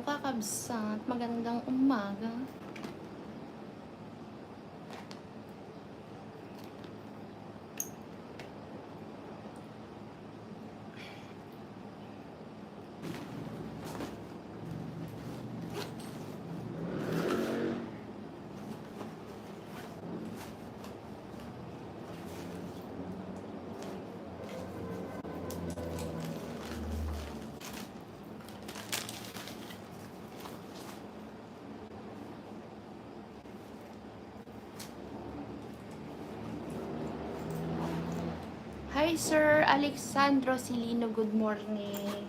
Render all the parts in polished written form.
Hello kakabsat, magandang umaga. Hi Sir Alexandro Silino, good morning.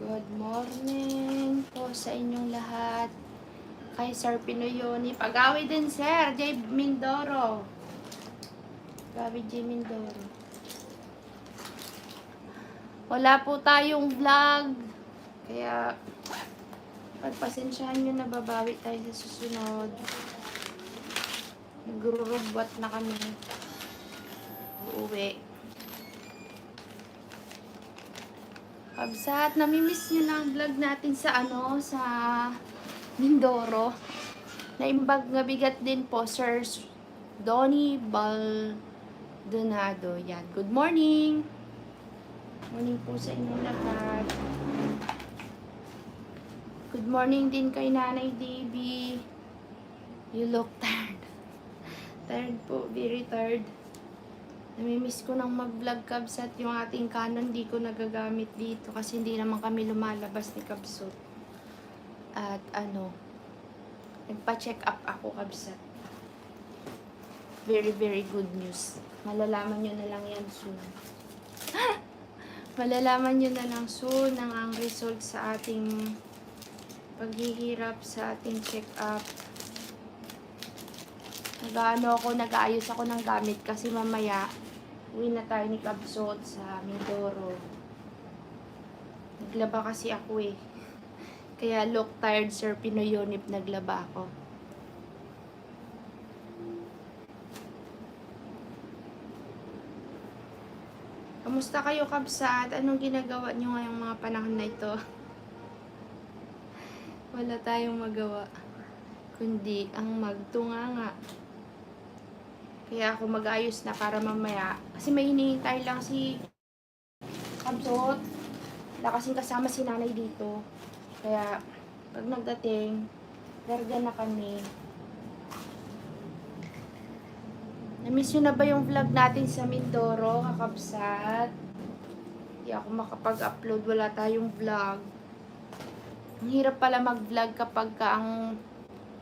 Good morning po sa inyong lahat. Kay Sir Pinoyoni, pag-awi din Sir J. Mindoro. Pag-awi J. Mindoro. Wala po tayong vlog. Kaya pagpasensyahan nyo na, babawi tayo sa susunod. Nagururubwat na kami. Uuwi. Kabsat, namimiss nyo na ang vlog natin sa sa Mindoro. Naimbag nga bigat din po, Sir Donnie Baldonado. Yan. Good morning! Morning po sa inyong lahat. Good morning din kay Nanay Davy. You look tired. Tired po, very tired. Namimiss ko nang mag-vlog, Kabsat. Yung ating Canon, di ko nagagamit dito kasi hindi naman kami lumalabas ni Kabsat. At nagpa-check up ako, Kabsat. Very, very good news. Malalaman nyo na lang yan soon. Malalaman nyo na lang soon ang result sa ating paghihirap, sa ating check up. Nag-aayos ako ng gamit kasi mamaya uwi na tayo ni Kabsat sa Mindoro. Naglaba kasi ako eh. Kaya look tired, Sir Pinoyonip, naglaba ako. Kamusta kayo, Kabsat? Anong ginagawa nyo ngayong mga panahon na ito? Wala tayong magawa kundi ang magtunganga. Kaya ako mag-ayos na para mamaya. Kasi may hinihintay lang si Kabsat. Wala kasing kasama si nanay dito. Kaya pag nagdating, larga na kami. Na-miss nyo na ba yung vlog natin sa Mindoro, kakabsat? Hindi ako makapag-upload. Wala tayong vlog. Ang hirap pala mag-vlog kapag ang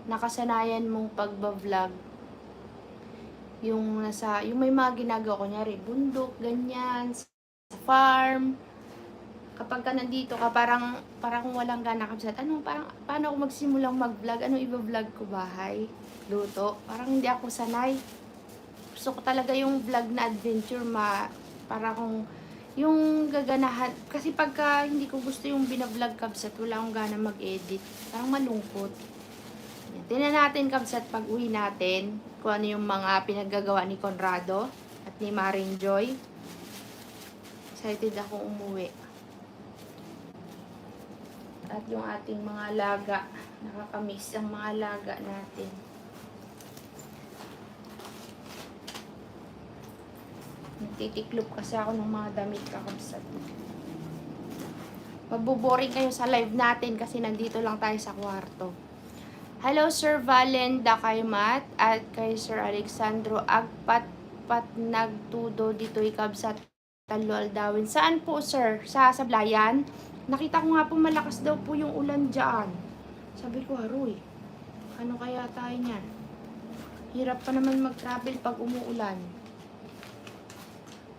nakasanayan mong pagba-vlog. Yung may mga ginagawa ko, nyari, bundok, ganyan, sa farm. Kapag ka nandito ka, parang walang gana, Kabsat. Paano ako magsimulang mag-vlog? Ano i-vlog ko? Bahay? Luto? Parang hindi ako sanay. Gusto ko talaga yung vlog na adventure, parang yung gaganahan. Kasi pagka hindi ko gusto yung bina-vlog, Kabsat, wala akong gana mag-edit. Parang malungkot. Tingnan natin, Kabsat, pag uwi natin, kung ano yung mga pinaggagawa ni Conrado at ni Maring Joy. Excited akong umuwi. At yung ating mga alaga, nakakamiss ang mga alaga natin. Nagtitiklop kasi ako ng mga damit, Kabsat. Mabuboring kayo sa live natin kasi nandito lang tayo sa kwarto. Hello Sir Valen Dakaymat at kay Sir Alexandro Agpat nagtudo dito Kabsat Talwal Dawin. Saan po Sir? Sa Sablayan? Nakita ko nga po malakas daw po yung ulan dyan. Sabi ko, haroy, ano kaya tayo niyan? Hirap pa naman mag-travel pag umuulan.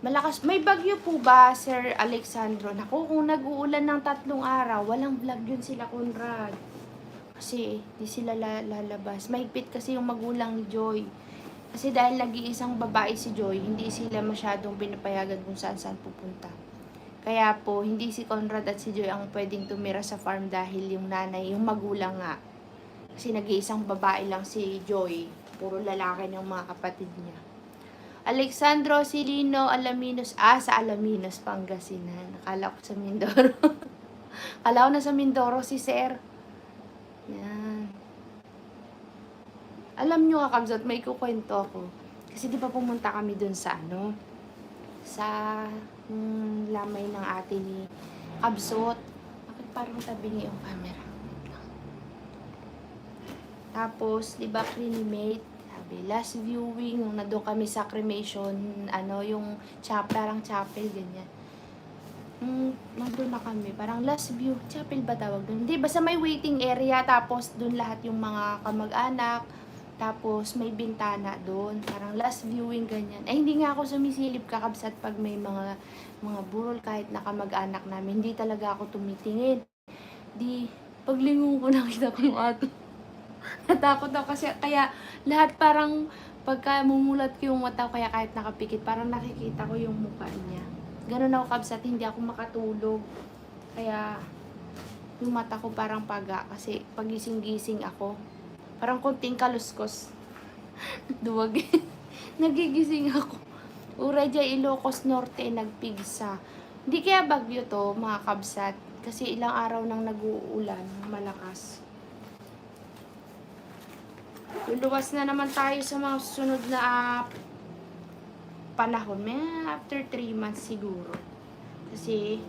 Malakas. May bagyo po ba, Sir Alexandro? Naku, kung nag-uulan ng 3 araw, walang vlog yun sila, Conrad. Kasi di sila lalabas. Mahigpit kasi yung magulang ni Joy. Kasi dahil nag-iisang babae si Joy, hindi sila masyadong pinapayagan kung saan pupunta. Kaya po, hindi si Conrad at si Joy ang pwedeng tumira sa farm dahil yung nanay, yung magulang nga. Kasi nag-iisang babae lang si Joy. Puro lalaki ng mga kapatid niya. Alexandro Silino Alaminos. Sa Alaminos, Pangasinan. Nakala ko sa Mindoro. Kala ko nasa Mindoro si Sir. Yan. Alam nyo kakabsat, may kukwento ako. Kasi di ba pumunta kami dun sa sa lamay ng ate ni Kabsot. Bakit parang tabi niya yung camera? Tapos, di ba cremate? Sabi, last viewing, nung nandun kami sa cremation, yung parang chapel, ganyan. Nandun na kami, parang last view, chapel ba tawag doon? Hindi, basta may waiting area, tapos doon lahat yung mga kamag-anak, tapos may bintana doon, parang last viewing ganyan. Ay, hindi nga ako sumisilip kakabsat pag may mga burol kahit na kamag-anak namin, hindi talaga ako tumitingin. Di, paglingon ko nakita ko yung ato. Natakot ako kasi, kaya lahat parang, pagka mumulat ko yung mata ko, kaya kahit nakapikit, parang nakikita ko yung mukha niya. Ganun ako kabsat, hindi ako makatulog. Kaya, yung mata ko parang paga, kasi pagising-gising ako, parang konting kaluskos. Duwag. Nagigising ako. Uradya Ilocos Norte, nagpigsa. Hindi kaya bagyo to, mga kabsat, kasi ilang araw nang nag-uulan, malakas. Luluwas na naman tayo sa mga susunod na panahon. May after 3 months siguro. Kasi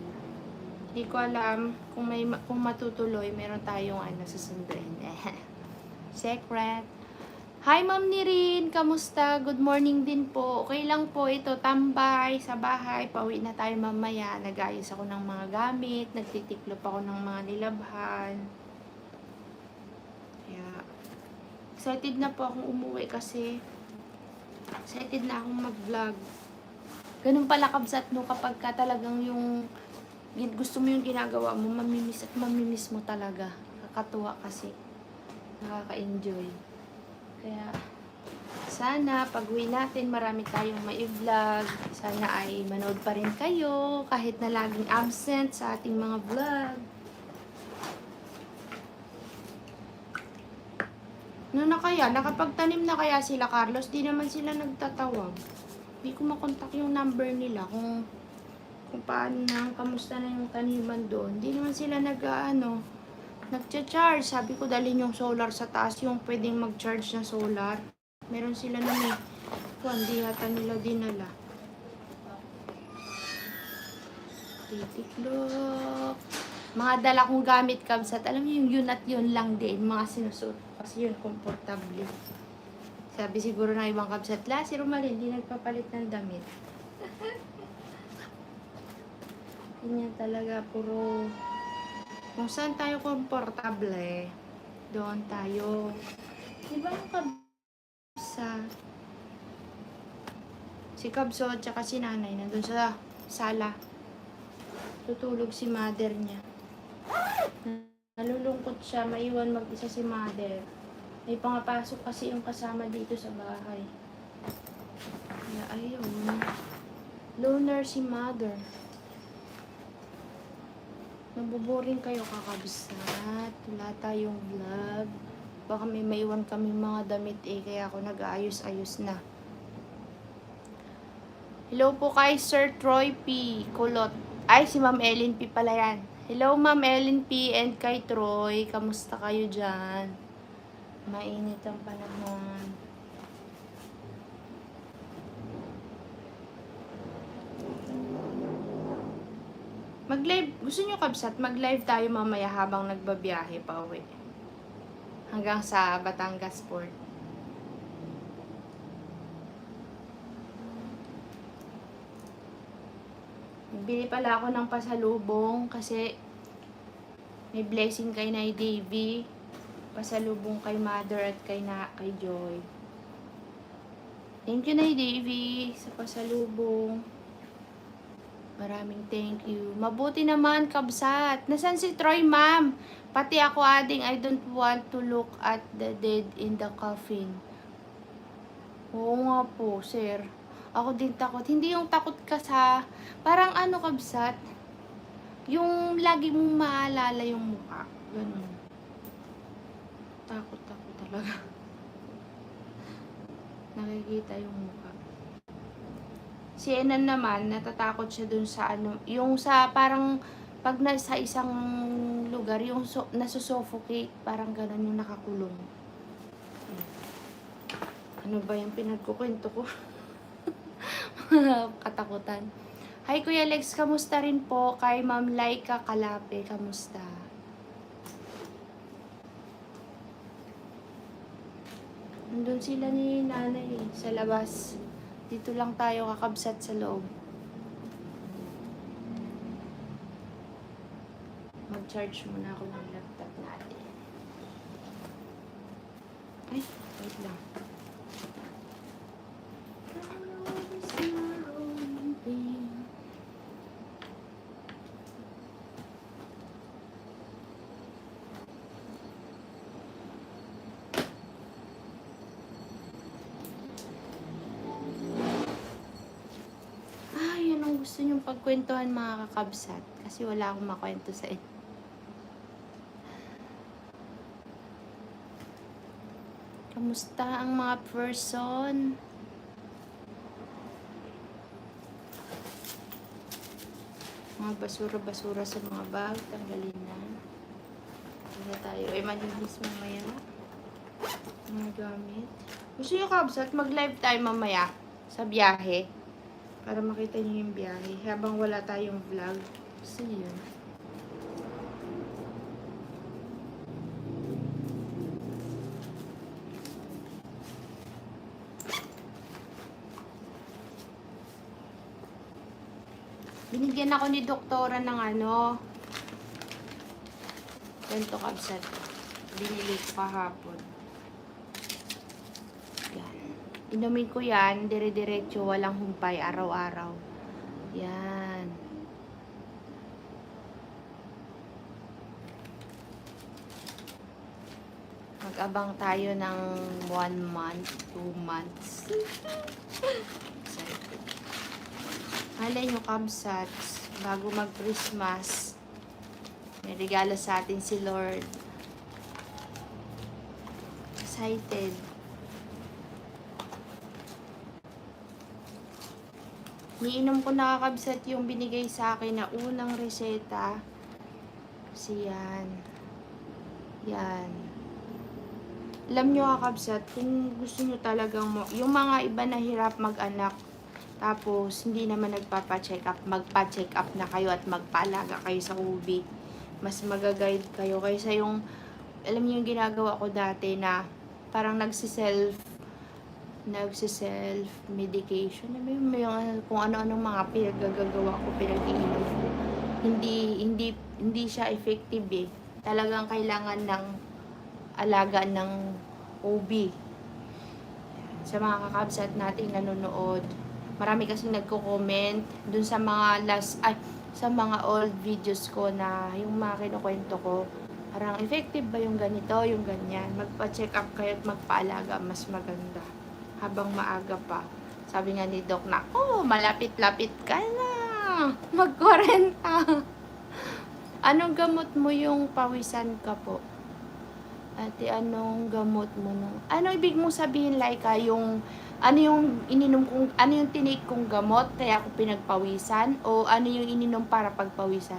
hindi ko alam kung matutuloy, meron tayong susunduin. Secret. Hi Ma'am Nirin, kamusta? Good morning din po. Okay lang po ito, tambay sa bahay. Pauwi na tayo mamaya. Nag-ayos ako ng mga gamit, nagtitiklop ako ng mga nilabhan. Kaya excited na po akong umuwi kasi excited na akong mag-vlog. Ganun pala kabsat no, kapag ka talagang yung gusto mo yung ginagawa mo, mamimiss at mamimiss mo talaga. Kakatuwa kasi. Nakaka-enjoy. Kaya sana pag-uwi natin marami tayong mai-vlog. Sana ay manood pa rin kayo kahit na laging absent sa ating mga vlog. Na kaya, nakapagtanim na kaya sila Carlos, di naman sila nagtatawag. Di ko makontak yung number nila kung paano na, kamusta na yung taniman doon. Di naman sila nagcha-charge. Sabi ko dalhin yung solar sa taas, yung pwedeng mag-charge na solar. Meron sila na hindi yata nila dinala. Titiklop. Mga dala kong gamit kabsat. Alam niyo yung yun at yun lang din. Mga sinusuot. Kasi yun, komportable. Sabi siguro ng ibang kabsat, si Romalyn, hindi nagpapalit ng damit. Ganyan talaga, puro kung saan tayo komportable, doon tayo. Diba yung kabsat? Si Kabso at saka si nanay nandun sa sala. Tutulog si mother niya. Nalulungkot siya, maiwan mag-isa si mother. May pangapasok kasi yung kasama dito sa bahay. Kaya ayun. Loner si mother. Naboboring kayo kakabsat. Wala tayong vlog. Baka may maiwan kami mga damit kaya ako nag-aayos-ayos na. Hello po kay Sir Troy P. Kulot. Ay, si Ma'am Ellen P. pala yan. Hello Ma'am Ellen P. and kay Troy. Kamusta kayo dyan? Mainit ang panahon. Mag-live. Gusto nyo kabsat? Mag-live tayo mamaya habang nagbabiyahe pa uwi. Hanggang sa Batangas Port. Bili pala ako ng pasalubong kasi may blessing kay Nay Davy. Pasalubong kay Mother at kay Joy. Thank you Nay Davy sa pasalubong. Maraming thank you. Mabuti naman kabsat. Nasaan si Troy ma'am? Pati ako ading, I don't want to look at the dead in the coffin. Oo nga po sir. Ako din takot. Hindi yung takot ka sa, parang kabsat, yung lagi mong maalala yung mukha. Ganun. Takot ako talaga. Nakikita yung mukha. Si Enan naman, natatakot siya dun sa yung sa parang Pag nasa isang lugar, yung nasusuffocate, parang ganun yung nakakulong. Ano ba yung pinagkukwento ko? Katakutan. Hi Kuya Lex, kamusta rin po? Kay Ma'am Laika Kalape, kamusta? Nandun sila ni nanay sa labas. Dito lang tayo kakabsat sa loob. Mag-charge muna ako ng laptop natin. Ay, wait lang. Ay, anong gusto niyong pagkwentuhan mga kakabsat? Kasi wala akong makwento sa inyo. Kamusta ang mga person? Mga basura-basura sa mga bag, tanggalin na. Hindi tayo malinis mamaya. Mga gamit. Gusto nyo kabsat, mag-live tayo mamaya sa biyahe. Para makita nyo yung biyahe. Habang wala tayong vlog. Gusto nyo yun? Binigyan ako ni doktora ng ano. Ganito kabsat. Binili ko kahapon. Yan. Inumin ko yan. Dire-diretso. Walang humpay. Araw-araw. Yan. Mag-abang tayo ng 1 month, 2 months. Excited. Malay nyo, kabsats, bago mag-Christmas, may regalo sa atin si Lord. Excited. Niinom ko nakakabsat yung binigay sa akin na unang reseta. Kasi yan. Yan. Alam nyo kakabsat, kung gusto nyo talagang yung mga iba na hirap mag-anak, tapos hindi naman nagpapa-check up, magpa-check up na kayo at magpaalaga kayo sa OB. Mas magaguide kayo kaysa yung, alam niyo yung ginagawa ko dati na parang nagsiself medication. May kung ano-anong mga pinagagawa ko, pinag-iinom ko. Hindi siya effective eh. Talagang kailangan ng alaga ng OB. Sa mga kakabsat nating nanonood, marami kasing nagko-comment dun sa mga sa mga old videos ko na yung mga kinukwento ko. Parang effective ba yung ganito, yung ganyan. Magpa-check up kayo at magpaalaga, mas maganda. Habang maaga pa. Sabi nga ni Doc na, malapit-lapit ka na. Mag-40. Anong gamot mo yung pawisan ka po? Ate, anong gamot mo nung... Ano ibig mong sabihin, Laika, yung... Ano yung ininom kong... Ano yung tinake kong gamot, kaya ako pinagpawisan? O ano yung ininom para pagpawisan?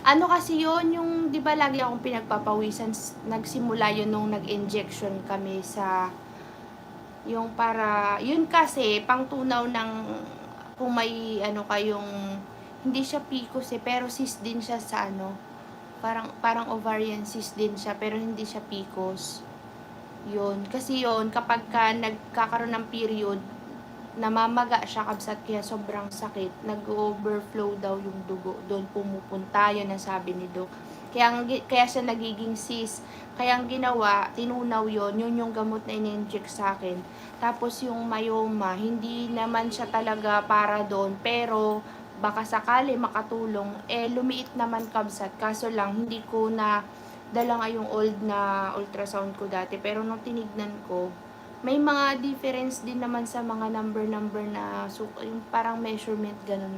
Ano kasi yon yung... Di ba lagi akong pinagpapawisan? Nagsimula yun nung nag-injection kami sa... Yung para... Yun kasi, pang tunaw ng... Kung may ano kayong... Hindi siya PCOS eh, pero cyst din siya sa ano, parang ovarian cyst din siya, pero hindi siya PCOS. Yun, kasi yun, kapag ka nagkakaroon ng period, namamaga siya kabsat, kaya sobrang sakit, nag-overflow daw yung dugo, doon pumupunta, yun ang sabi ni Doc. Kaya siya nagiging cyst. Kaya ang ginawa, tinunaw yun yung gamot na in-inject sa akin. Tapos yung myoma, hindi naman siya talaga para doon, pero baka sakali makatulong, lumiit naman kabsat. Kaso lang, hindi ko na dala nga yung old na ultrasound ko dati. Pero nung tinignan ko, may mga difference din naman sa mga number na yung parang measurement, ganun.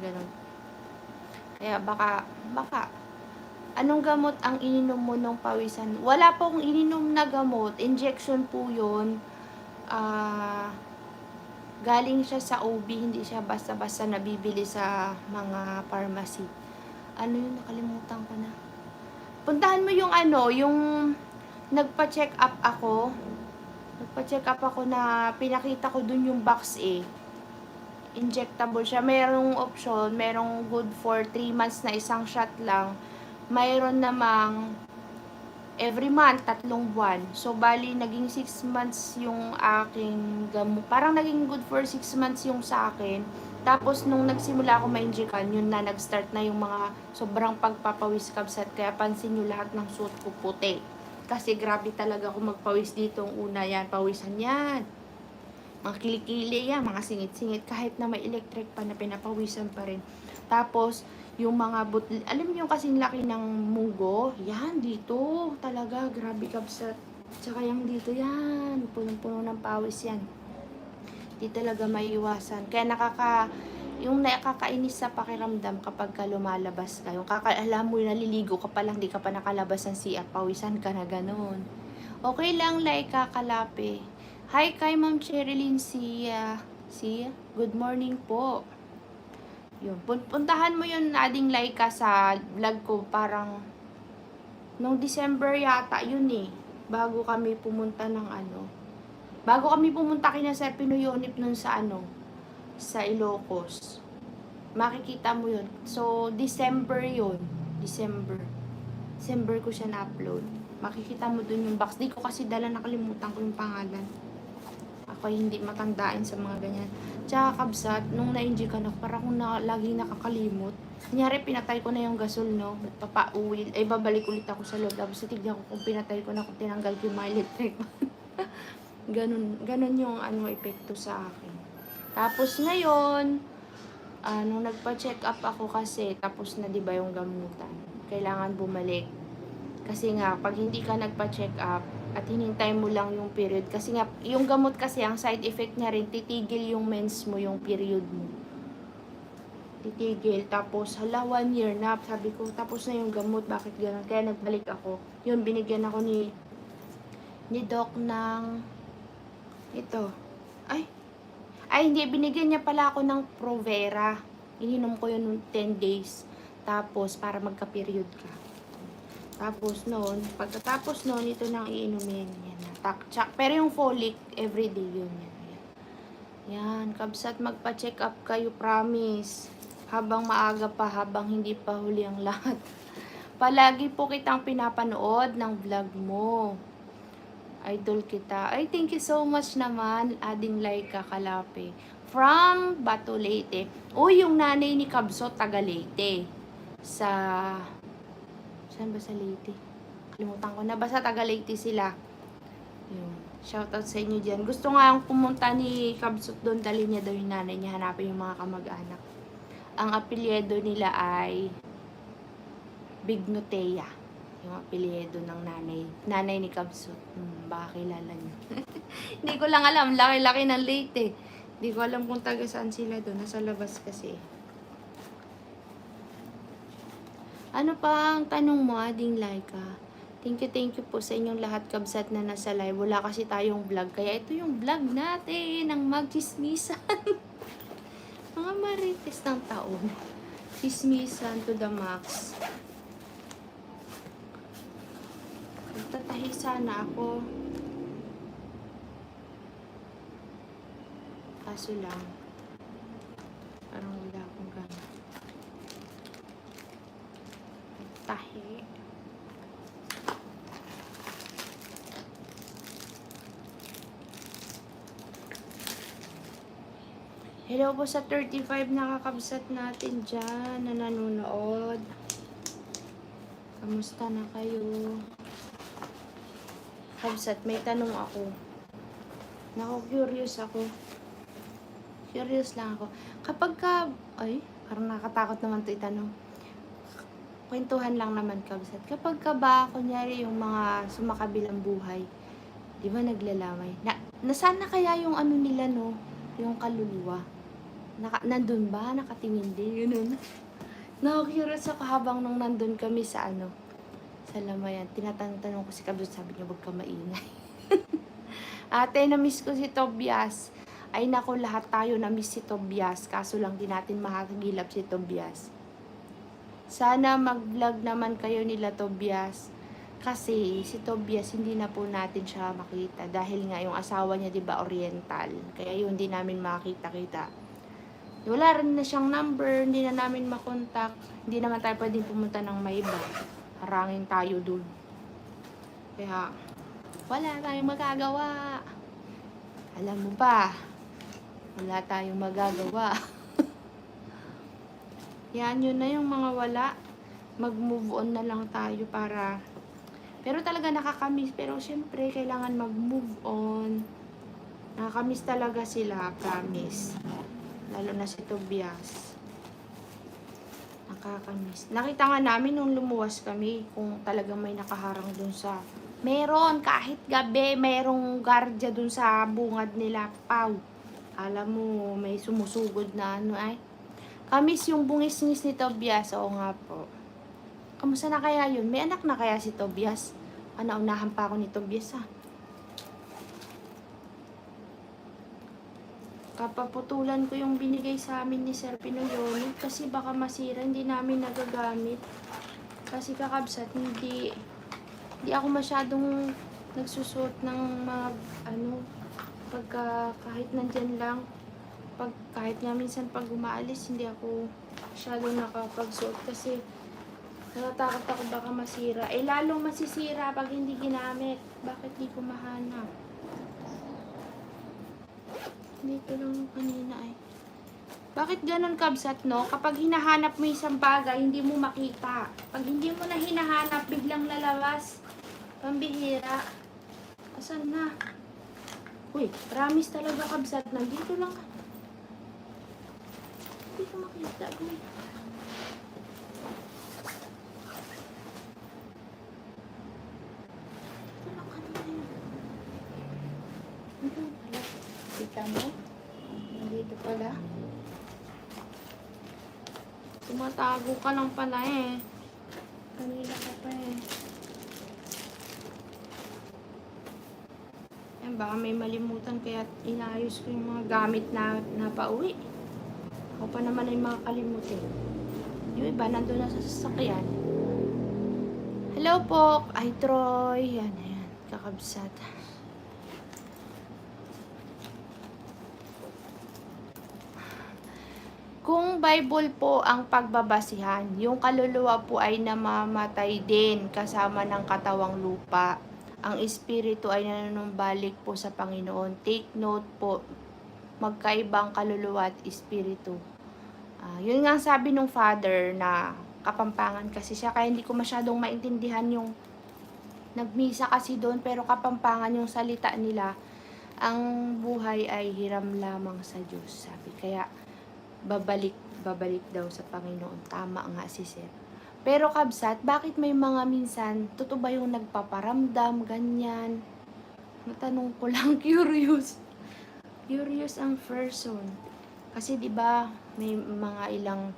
Kaya baka, anong gamot ang ininom mo nung pawisan? Wala po akong ininom na gamot. Injection po yun. Galing siya sa OB, hindi siya basta-basta nabibili sa mga pharmacy. Ano yun, nakalimutan ko na. Puntahan mo yung ano, yung nagpa-check up ako. Nagpa-check up ako na pinakita ko dun yung box eh. Injectable siya. Merong option, merong good for 3 months na isang shot lang. Mayroon namang every month, 3 buwan. So, bali, naging 6 months yung aking gamot. Parang naging good for 6 months yung sa akin. Tapos, nung nagsimula ako ma-injekan, yun na, nag-start na yung mga sobrang pagpapawis kabsat. Kaya pansin nyo lahat ng suot ko puti. Kasi grabe talaga ako magpawis dito. Ang una yan, pawisan yan. Mga kilikili yan, mga singit-singit. Kahit na may electric pa na pinapawisan pa rin. Tapos, yung mga butli, alam niyo yung kasing laki ng munggo, yan, dito, talaga, grabe kabsat. Tsaka yung dito, yan, punong-puno ng pawis yan. Di talaga may iwasan. Kaya yung nakakainis sa pakiramdam kapag ka lumalabas ka, yung alam mo, naliligo ka pa lang, di ka pa nakalabas ng CR, pawisan ka na ganun. Okay lang, like kakalape. Hi kay Ma'am Sherilyn Sia. Good morning po. Yun, puntahan mo yun ading like ka sa vlog ko, parang nung December yata yun eh, bago kami pumunta kina Sir Pinuyonip nun sa sa Ilocos. Makikita mo yun. So, December yun. December ko siya na-upload. Makikita mo dun yung box. Di ko kasi dala, nakalimutan ko yung pangalan. Ako hindi matandaan sa mga ganyan. Tsaka kabsat, nung na-injikan ako, parang akong lagi nakakalimot. Kunyari, pinatay ko na yung gasol, no? Papauwi, ay babalik ulit ako sa loob. Tapos tignan ko kung pinatay ko na, kung tinanggal ko yung electric. ganun yung epekto sa akin. Tapos ngayon, nung nagpa-check up ako kasi, tapos na diba yung gamutan. Kailangan bumalik. Kasi nga, pag hindi ka nagpa-check up, at hinintay mo lang yung period. Kasi nga, yung gamot kasi, ang side effect niya rin, titigil yung mens mo, yung period mo. Titigil. Tapos, 1 year na. Sabi ko, tapos na yung gamot, bakit gano'n? Kaya nagbalik ako. Yun, binigyan ako ni Doc ng ito. Hindi, binigyan niya pala ako ng Provera. Ininom ko yun 10 days. Tapos, para magka-period ka. Tapos noon, pagkatapos noon, ito nang iinumin. Yan na. Pero yung folic, everyday yun. Yan. Kabsat, magpa-check up kayo, promise. Habang maaga pa, habang hindi pa huli ang lahat. Palagi po kitang pinapanood ng vlog mo. Idol kita. Ay, thank you so much naman, ading like kakalape. From Bato, Leyte. Yung nanay ni Kabsot, taga Leyte. Saan ba sa Leyte? Kalimutan ko na. Basta taga Leyte sila. Yun. Shoutout sa inyo dyan. Gusto nga ang pumunta ni Kabsot doon. Dali niya daw yung nanay niya. Hanapin yung mga kamag-anak. Ang apelyido nila ay Bignotea. Yung apelyido ng nanay ni Kabsot. Baka kilala niyo. Hindi ko lang alam. Laki-laki ng Leyte. Hindi ko alam kung taga saan sila doon. Nasa labas kasi. Ano pa ang tanong mo, ading Laika? Thank you po sa inyong lahat, kabsat na nasa live. Wala kasi tayong vlog, kaya ito yung vlog natin, ng magchismisan. Mga marites ng taon. Chismisan to the max. Tatahi sana ako. Kaso lang, parang wala akong gana. Tahi. Hello po sa 35 na kakabsat natin dyan na nanonood. Kamusta na kayo? Kabsat, may tanong ako. Curious ako. Curious lang ako. Kapag parang nakatakot naman ito itanong. Kwentuhan lang naman, kabsat. Kapag ka ba, kunyari yung mga sumakabilang buhay, di ba naglalamay? Nasaan na kaya yung nila, no? Yung kaluluwa? Nandun ba? Nakatingin din? Ganun. Curious ako habang nung nandun kami sa sa lamayan. Tinatanong ko si kabsat, sabi niya, wag ka maingay. Ate, na-miss ko si Tobias. Ay nako, lahat tayo na miss si Tobias, kaso lang di natin makakagilap si Tobias. Sana mag-vlog naman kayo nila Tobias. Kasi si Tobias hindi na po natin siya makita dahil nga yung asawa niya 'di ba oriental. Kaya yun hindi namin makita-kita. Wala rin na siyang number, hindi na namin makontak. Hindi naman tayo pwedeng pumunta ng Mayba. Harangin tayo dun. Kaya wala tayong magagawa. Alam mo ba? Wala tayong magagawa. Yan, yun na yung mga wala. Mag-move on na lang tayo para... Pero talaga nakakamiss. Pero syempre, kailangan mag-move on. Nakakamiss talaga sila, promise. Lalo na si Tobias. Nakakamiss. Nakita nga namin nung lumuwas kami kung talagang may nakaharang dun sa... Meron, kahit gabi, merong gardya dun sa bungad nila, Pau. Alam mo, may sumusugod na ano ay. Kamis yung bungis-ngis ni Tobias. Oo nga po. Kamusta na kaya yun? May anak na kaya si Tobias? Naunahan pa ako ni Tobias ha. Kapaputulan ko yung binigay sa amin ni Sir Pinoyoni kasi baka masira, hindi namin nagagamit. Kasi kakabsat, hindi ako masyadong nagsusuot ng mga pagka kahit nandyan lang, kahit nga minsan pag umaalis hindi ako masyadong nakapagsuot kasi natatakot ako baka masira. Lalong masisira pag hindi ginamit. Bakit di ko mahanap? Dito lang kanina ay. Bakit ganun kabsat, no? Kapag hinahanap mo isang bagay, hindi mo makita. Pag hindi mo na hinahanap, biglang lalabas. Pambihira. Asan na? Uy, promise talaga kabsat. Nandito lang. Hindi ko makita. Uy. Dito lang kanina yun. Ito pala. Kita mo? Nandito pala. Tumatago ka lang pala eh. Kanina ka pa eh. Yan, baka may malimutan kaya inaayos ko yung mga gamit na napauwi. Ako pa naman ay makakalimutin. Yung iba nandun na sa sasakyan. Hello po. Ay, Troy. Yan. Kakabsat. Kung Bible po ang pagbabasihan, yung kaluluwa po ay namamatay din kasama ng katawang lupa. Ang espiritu ay nanunumbalik po sa Panginoon. Take note po, magkaibang kaluluwa at espiritu. Yun nga sabi nung father na Kapampangan kasi siya, kaya hindi ko masyadong maintindihan yung nagmisa kasi doon, pero Kapampangan yung salita nila. Ang buhay ay hiram lamang sa Diyos, sabi. Kaya babalik daw sa Panginoon. Tama nga si Sir. Pero kabsat, bakit may mga minsan, totoo ba yung nagpaparamdam, ganyan? Natanong ko lang, curious. Curious ang person. Kasi 'di ba may mga ilang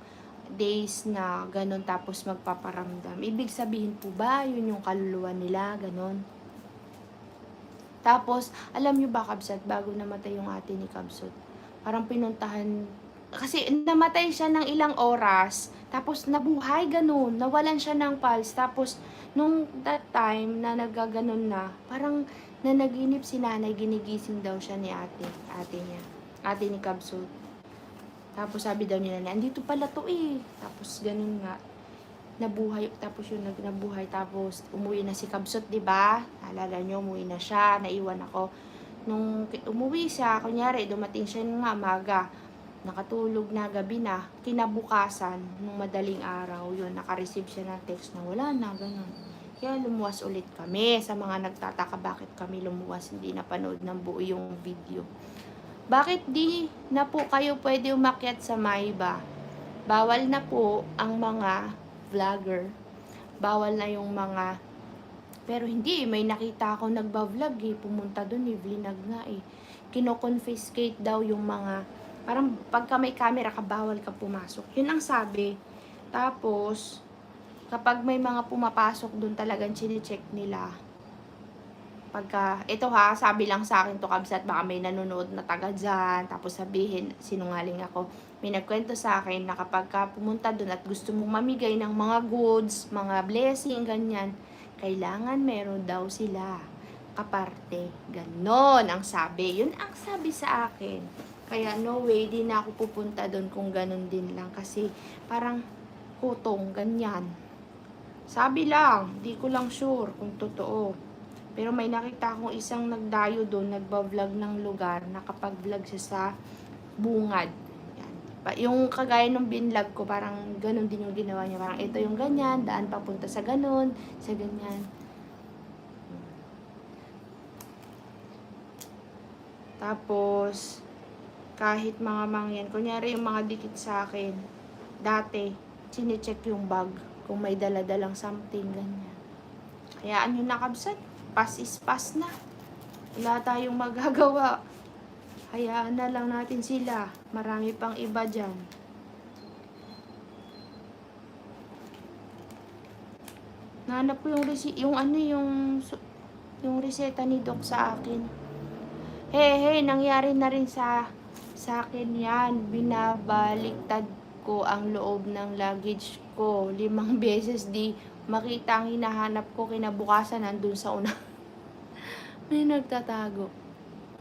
days na ganun tapos magpaparamdam. Ibig sabihin po ba yun yung kaluluwa nila, ganun? Tapos, alam nyo ba kabsat, bago namatay yung ate ni Kabsat, parang pinuntahan, kasi namatay siya ng ilang oras, tapos nabuhay ganun, nawalan siya ng pulse, tapos nung that time na nagaganon na, parang nanaginip si nanay, ginigising daw siya ni ate ni Kabsat. Tapos sabi daw ni nanay, andito pala to eh, tapos ganun nga, nabuhay, tapos yun nabuhay, tapos umuwi na si Kabsat, 'di ba? Alala nyo, umuwi na siya, naiwan ako. Nung umuwi siya, kunyari dumating siya ng umaga, nakatulog na, gabi na, kinabukasan, nung madaling araw, yun, naka-receive siya ng text na wala na, ganun. Kaya lumuwas ulit kami. Sa mga nagtataka bakit kami lumuwas, hindi napanood ng buo yung video. Bakit di na po kayo pwede umakyat sa Mayba? Bawal na po ang mga vlogger. Bawal na yung mga... Pero hindi, may nakita ako nagba-vlog eh. Pumunta dun eh, vlinag nga eh. Kino-confiscate daw yung mga... Parang pagka may camera ka, bawal ka pumasok. Yun ang sabi. Tapos, kapag may mga pumapasok dun talagang chine-check nila. Pagka, ito ha, sabi lang sa akin to kabsat, baka may nanonood na taga dyan, tapos sabihin, sinungaling ako. May nagkwento sa akin na kapag ka pumunta doon at gusto mong mamigay ng mga goods, mga blessing, ganyan, kailangan meron daw sila kaparte. Ganon ang sabi. Yun ang sabi sa akin. Kaya no way, di na ako pupunta doon kung ganon din lang. Kasi parang hutong, ganyan. Sabi lang, di ko lang sure kung totoo. Pero may nakita akong isang nagdayo doon, nagba-vlog ng lugar, nakapag-vlog siya sa bungad. Yan. Yung kagaya ng binlog ko, parang ganun din yung ginawa niya. Parang ito yung ganyan, daan papunta sa ganun, sa ganyan. Tapos, kahit mga mangyan, kunyari yung mga dikit sa akin, dati, sinecheck yung bag, kung may dala-dalang something, ganyan. Hayaan nyo nakabsat, pass is pass na. Wala tayong magagawa. Hayaan na lang natin sila. Marami pang iba dyan. Nahanap ko yung reseta ni Doc sa akin. Hey, nangyari na rin sa akin yan. Binabaliktad ko ang loob ng luggage ko 5 beses, di makita ang hinahanap ko, kinabukasan nandun sa una. May nagtatago.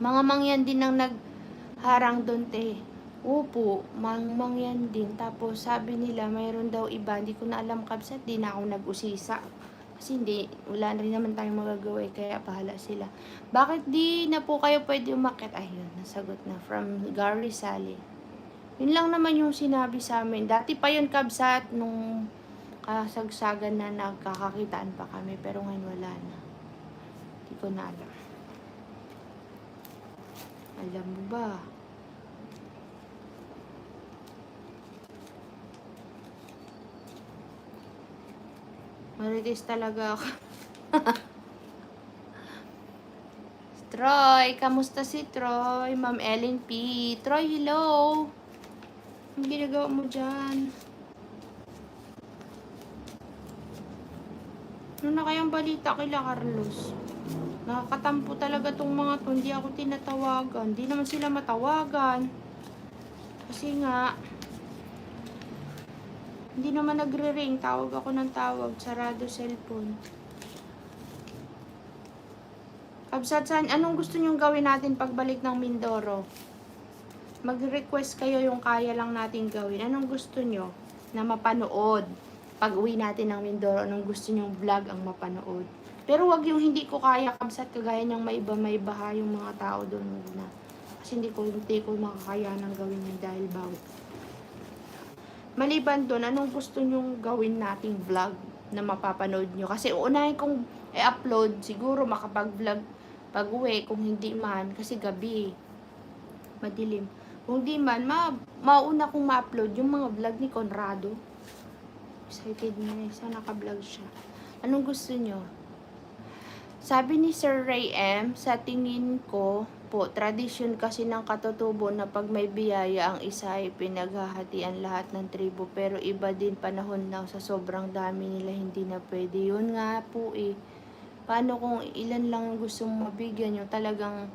Mga mangyan din ang nagharang doon, te. Opo, mangyan din. Tapos sabi nila mayroon daw iba, hindi ko na alam kabsat, di na ako nag-usisa. Kasi wala na rin naman tayong magagawa, kaya bahala sila. Bakit di na po kayo pwede umakyat? Ayun, nasagot na from Gary Sally. Yun lang naman yung sinabi sa amin. Dati pa yun kabsat, nung kasagsagan na nagkakakitaan pa kami, pero ngayon wala na. Hindi ko na alam. Alam mo ba? Marites talaga ako. Troy, kamusta si Troy? Ma'am Ellen P. Troy, hello. Ang ginagawa mo dyan? Ano na kayang balita kila Carlos? Nakakatampo talaga tong mga to. Hindi ako tinatawagan. Hindi naman sila matawagan. Kasi nga, hindi naman nagre-ring. Tawag ako ng tawag. Sarado cellphone. Kabsat, anong gusto nyong gawin natin pagbalik ng Mindoro? Mag-request kayo yung kaya lang natin gawin. Anong gusto nyo na mapanood? Pag uwi natin ng Mindoro, anong gusto nyong vlog ang mapanood? Pero wag yung hindi ko kaya, kabsat, kagaya ng may baha yung mga tao doon na. Kasi hindi ko makakayanang gawin yun dahil bawal. Maliban doon, anong gusto nyong gawin nating vlog na mapapanood nyo? Kasi uunahin kong i-upload, siguro makapag-vlog pag uwi, kung hindi man, kasi gabi, madilim. Kung di man, mauna kong ma-upload yung mga vlog ni Conrado. Excited na eh, sana naka-vlog siya. Anong gusto nyo? Sabi ni Sir Ray M, sa tingin ko po, tradisyon kasi ng katutubo na pag may biyaya ang isa ay pinaghahatian lahat ng tribo. Pero iba din panahon na sa sobrang dami nila hindi na pwede. Yun nga po eh. Paano kung ilan lang gusto mong mabigyan yung talagang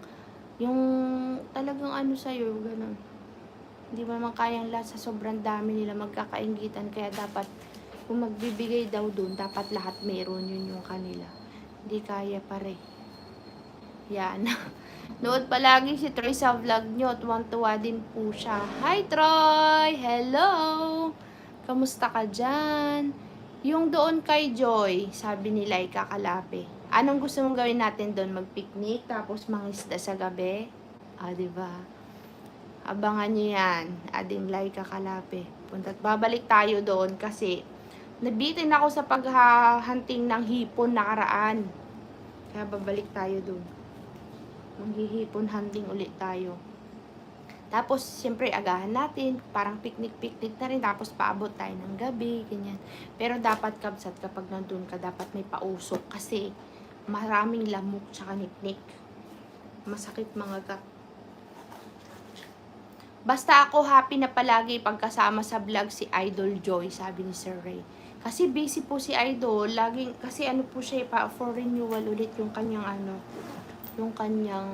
ano sa'yo, ganun. Hindi mo naman kayang lahat sa sobrang dami nila magkakaingitan. Kaya dapat, kung magbibigay daw dun, dapat lahat meron, yun yung kanila. Hindi kaya pare. Yan. Nood palagi si Troy sa vlog nyo. Tuwang-tuwa din po siya. Hi Troy! Hello! Kamusta ka dyan? Yung doon kay Joy, sabi nila ay kakalape. Anong gusto mong gawin natin doon? Mag-picnic tapos mangisda sa gabi? Diba? Abangan nyo yan. Ading Lai kakalape. Punta't babalik tayo doon kasi nabitin ako sa paghahunting ng hipon nakaraan. Kaya babalik tayo doon. Maghihipon hunting ulit tayo. Tapos, siyempre, agahan natin. Parang picnic-picnic na rin. Tapos, paabot tayo ng gabi. Ganyan. Pero dapat, kabsat, kapag nandun ka, dapat may pausok. Kasi, maraming lamok tsaka niknik. Masakit mga gat. Basta ako happy na palagi pagkasama sa vlog si Idol Joy, sabi ni Sir Ray. Kasi busy po si Idol, laging, kasi ano po siya, for renewal ulit yung kanyang yung kanyang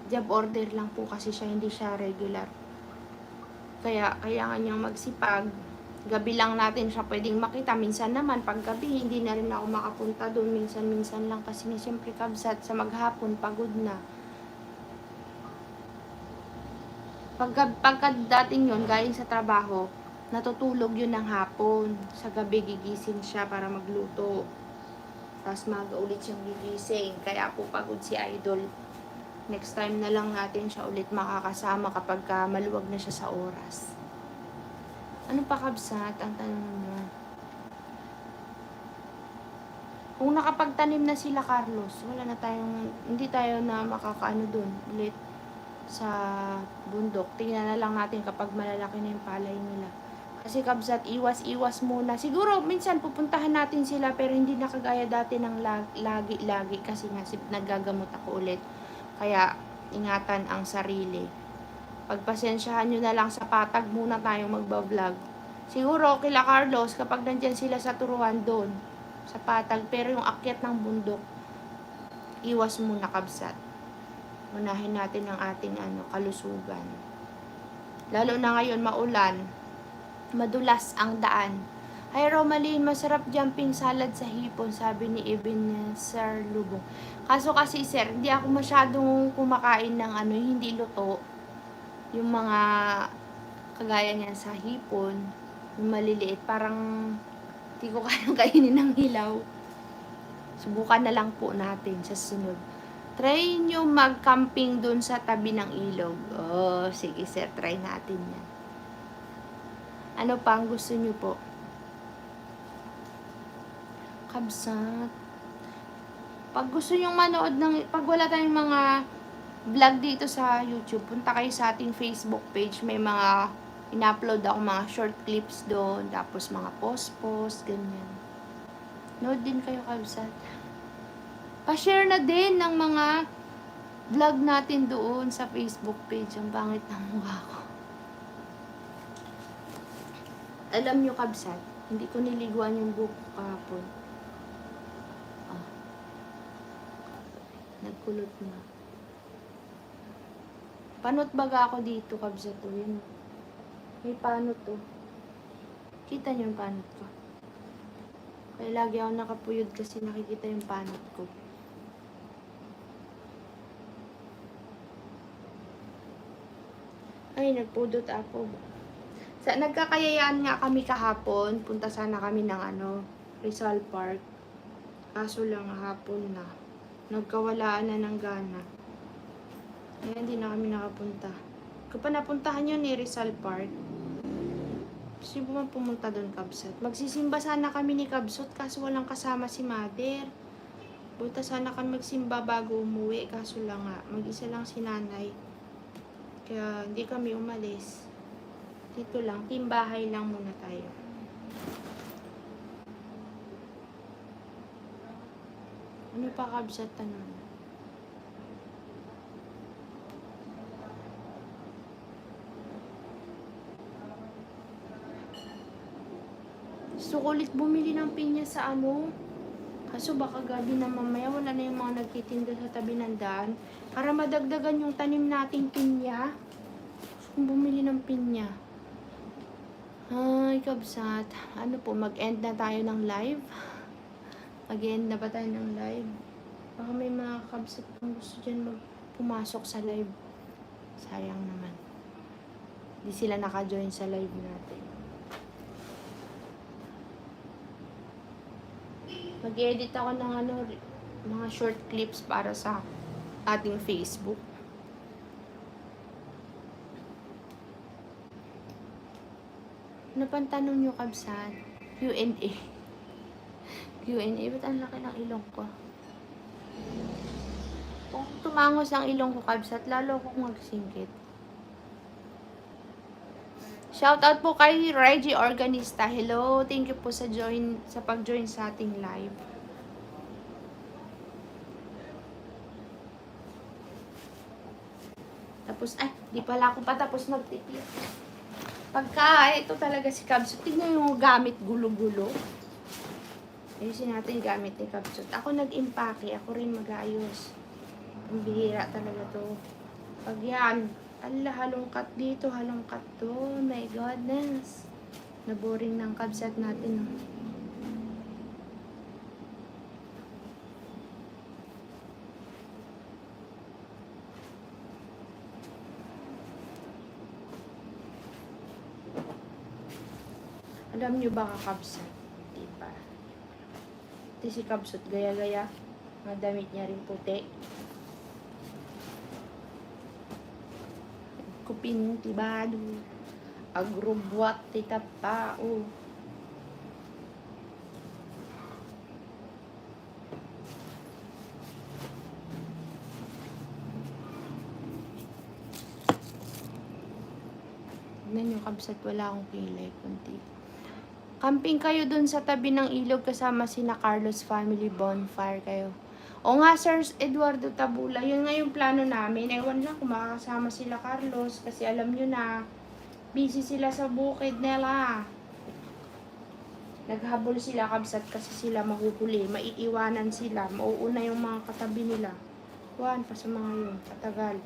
job order lang po kasi siya, hindi siya regular. Kaya kailangan niyang magsipag. Gabi lang natin siya pwedeng makita. Minsan naman, pag gabi, hindi na rin ako makapunta doon. Minsan lang kasi nga siyempre kabsat sa maghapon, pagod na. Pagka dating yun, galing sa trabaho, natutulog yun ng hapon. Sa gabi, gigising siya para magluto. Tapos maga ulit siyang gigising. Kaya po pagod si Idol. Next time na lang natin siya ulit makakasama kapag maluwag na siya sa oras. Ano pa kabsat? Ang tanong mo. Kung nakapagtanim na sila Carlos, wala na tayong, hindi tayo na makakaano dun ulit sa bundok. Tingnan na lang natin kapag malalaki na yung palay nila. Kasi kabsat, iwas-iwas muna. Siguro, minsan pupuntahan natin sila pero hindi na kagaya dati ng lagi-lagi kasi nga naggagamot ako ulit. Kaya, ingatan ang sarili. Pagpasensyahan nyo na lang sa patag muna tayong magbablog. Siguro, kila Carlos, kapag nandyan sila sa turuan doon, sa patag, pero yung akyat ng bundok, iwas muna kabsat. Unahin natin ang ating kalusugan. Lalo na ngayon maulan, madulas ang daan. Hi Romaline, masarap jumping salad sa hipon, sabi ni Sir Lubong. Kaso kasi sir, hindi ako masyadong kumakain ng hindi luto. Yung mga kagaya niyan sa hipon, yung maliliit, parang hindi ko kayang kainin ng hilaw. Subukan na lang po natin sa sunod. Try nyo mag-camping dun sa tabi ng ilog. Oh, sige sir, try natin yan. Ano pa ang gusto nyo po? Kabsat. Pag gusto nyo manood pag wala tayong mga vlog dito sa YouTube, punta kayo sa ating Facebook page. May mga in-upload ako mga short clips doon, tapos mga post, ganyan. Nood din kayo kabsat. Pa-share na din ng mga vlog natin doon sa Facebook page. Ang bangit ng mukha ko. Alam nyo kabsat, hindi ko niliguan yung buhok ko kahapon. Nagkulot na. Panot baga ako dito kabsat to. Yun. May panot to. Kita nyo yung panot ko. Kaya lagi ako nakapuyod kasi nakikita yung panot ko. Ay, nagpudot ako. Nagkakayayaan nga kami kahapon. Punta sana kami ng Rizal Park. Kaso lang hapon na. Nagkawalaan na ng gana. Kaya hindi na kami nakapunta. Kapag napuntahan yun ni Rizal Park, gusto mo pumunta doon kabsat. Magsisimba sana kami ni Kabsot kaso walang kasama si Mother. Buta sana kami magsimba bago umuwi kaso lang nga. Mag-isa lang si nanay. Kaya hindi kami umalis. Dito lang, team bahay lang muna tayo. Ano pa kabsat tanong? Gusto ko ulit bumili ng pinya sa kaso baka gabi na mamaya wala na yung mga nagtitinda sa tabi ng daan. Para madagdagan yung tanim nating pinya. Gusto kong bumili ng pinya. Ay, kabsat. Ano po, mag-end na tayo ng live? Mag-end na ba tayo ng live? Baka may mga kabsat kung gusto dyan pumasok sa live. Sayang naman. Hindi sila naka-join sa live natin. Mag-edit ako ng mga short clips para sa ating Facebook. Ano pang tanong nyo kabsat? Q&A. Q&A, ba't ang laki ng ilong ko? Kung tumangos ang ilong ko kabsat, lalo akong magsingkit. Shoutout po kay Reggie Organista. Hello, thank you po sa pag-join sa ating live. Tapos, di pala ako pa tapos magtitip. Pagka ito talaga si Kabsut, tignan yung gamit gulo-gulo. Ayusin natin gamit ni Kabsut. Ako nag-impake, ako rin mag-aayos. Ang bihira talaga to. Pag yan, ala, halongkat dito, halongkat to. Oh my goodness. Naboring ng Kabsat natin. Oh. Alam nyo ba kakabsat? Diba? Ito si Kabsut, gaya-gaya. Mga damit niya rin puti. Kupin tibado. Agrobwat titapao. Tignan nyo Kabsat, wala akong kilay. Kunti. Camping kayo dun sa tabi ng ilog kasama sina Carlos family, bonfire kayo. O nga, Sir Eduardo Tabula, yun nga yung plano namin. Ewan lang kung makakasama sila Carlos kasi alam nyo na, busy sila sa bukid nila. Naghabol sila Kabsat kasi sila mahuhuli, maiiwanan sila, mauuna yung mga katabi nila. Wan pa sa mga yun, katagal.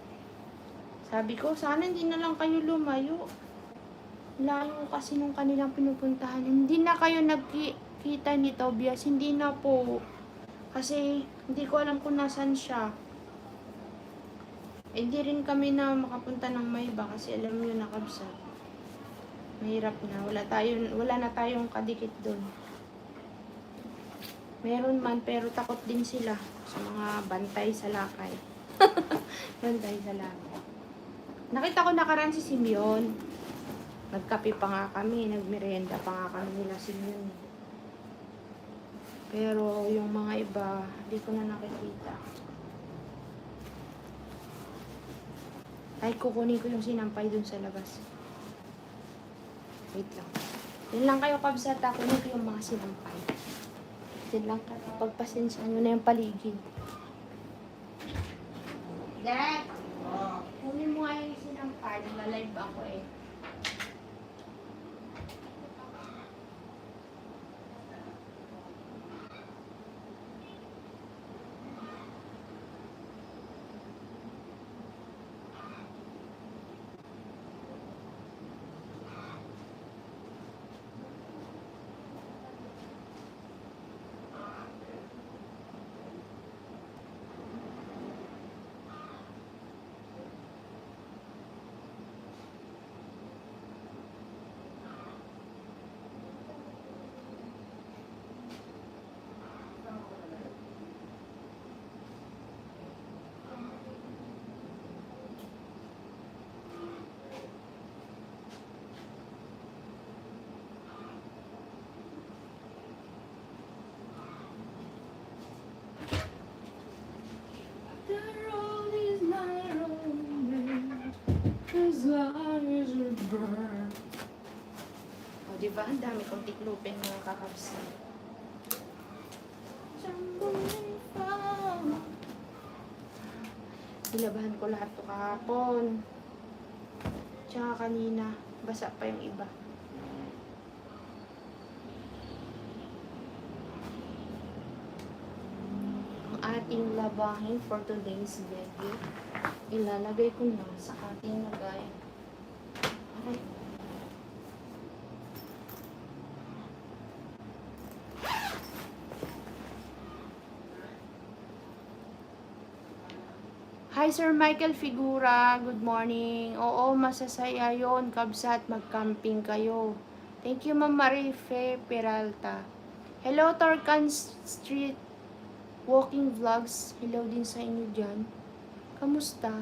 Sabi ko, sana hindi na lang kayo lumayo. Layo kasi nung kanilang pinupuntahan. Hindi na kayo nagkita ni Tobias. Hindi na po. Kasi hindi ko alam kung nasan siya. Hindi rin kami na makapunta ng Mayba kasi alam nyo na Kabsat. Mahirap na. Wala na tayong kadikit doon. Meron man pero takot din sila sa mga bantay sa lakay. Bantay sa lakay. Nakita ko nakaraan si Simeon. Nagkape pa nga kami, nagmerienda pa nga kami nila Simeon. Pero yung mga iba, hindi ko na nakikita. Ay, kukunin ko yung sinampay dun sa labas. Wait lang. Yan lang kayo Kabsat, kunin ko yung mga sinampay. Yan lang kayo, pagpasensya nyo na yung paligid. Dad! Kunin mo nga yung sinampay, nag-live ako eh. O, diba? Ang dami kong tiklupin mga kakabsat. Nilabahan ko lahat to kahapon. Tsaka kanina, basa pa yung iba. Ang ating labahin for today's video, ilalagay ko na sa ating lagay. Aray. Hi Sir Michael Figura, good morning. Oo, masasaya yon Kabsat, mag-camping kayo. Thank you Ma'am Marife Peralta. Hello Torcan Street Walking Vlogs. Hello din sa inyo dyan. Kamusta?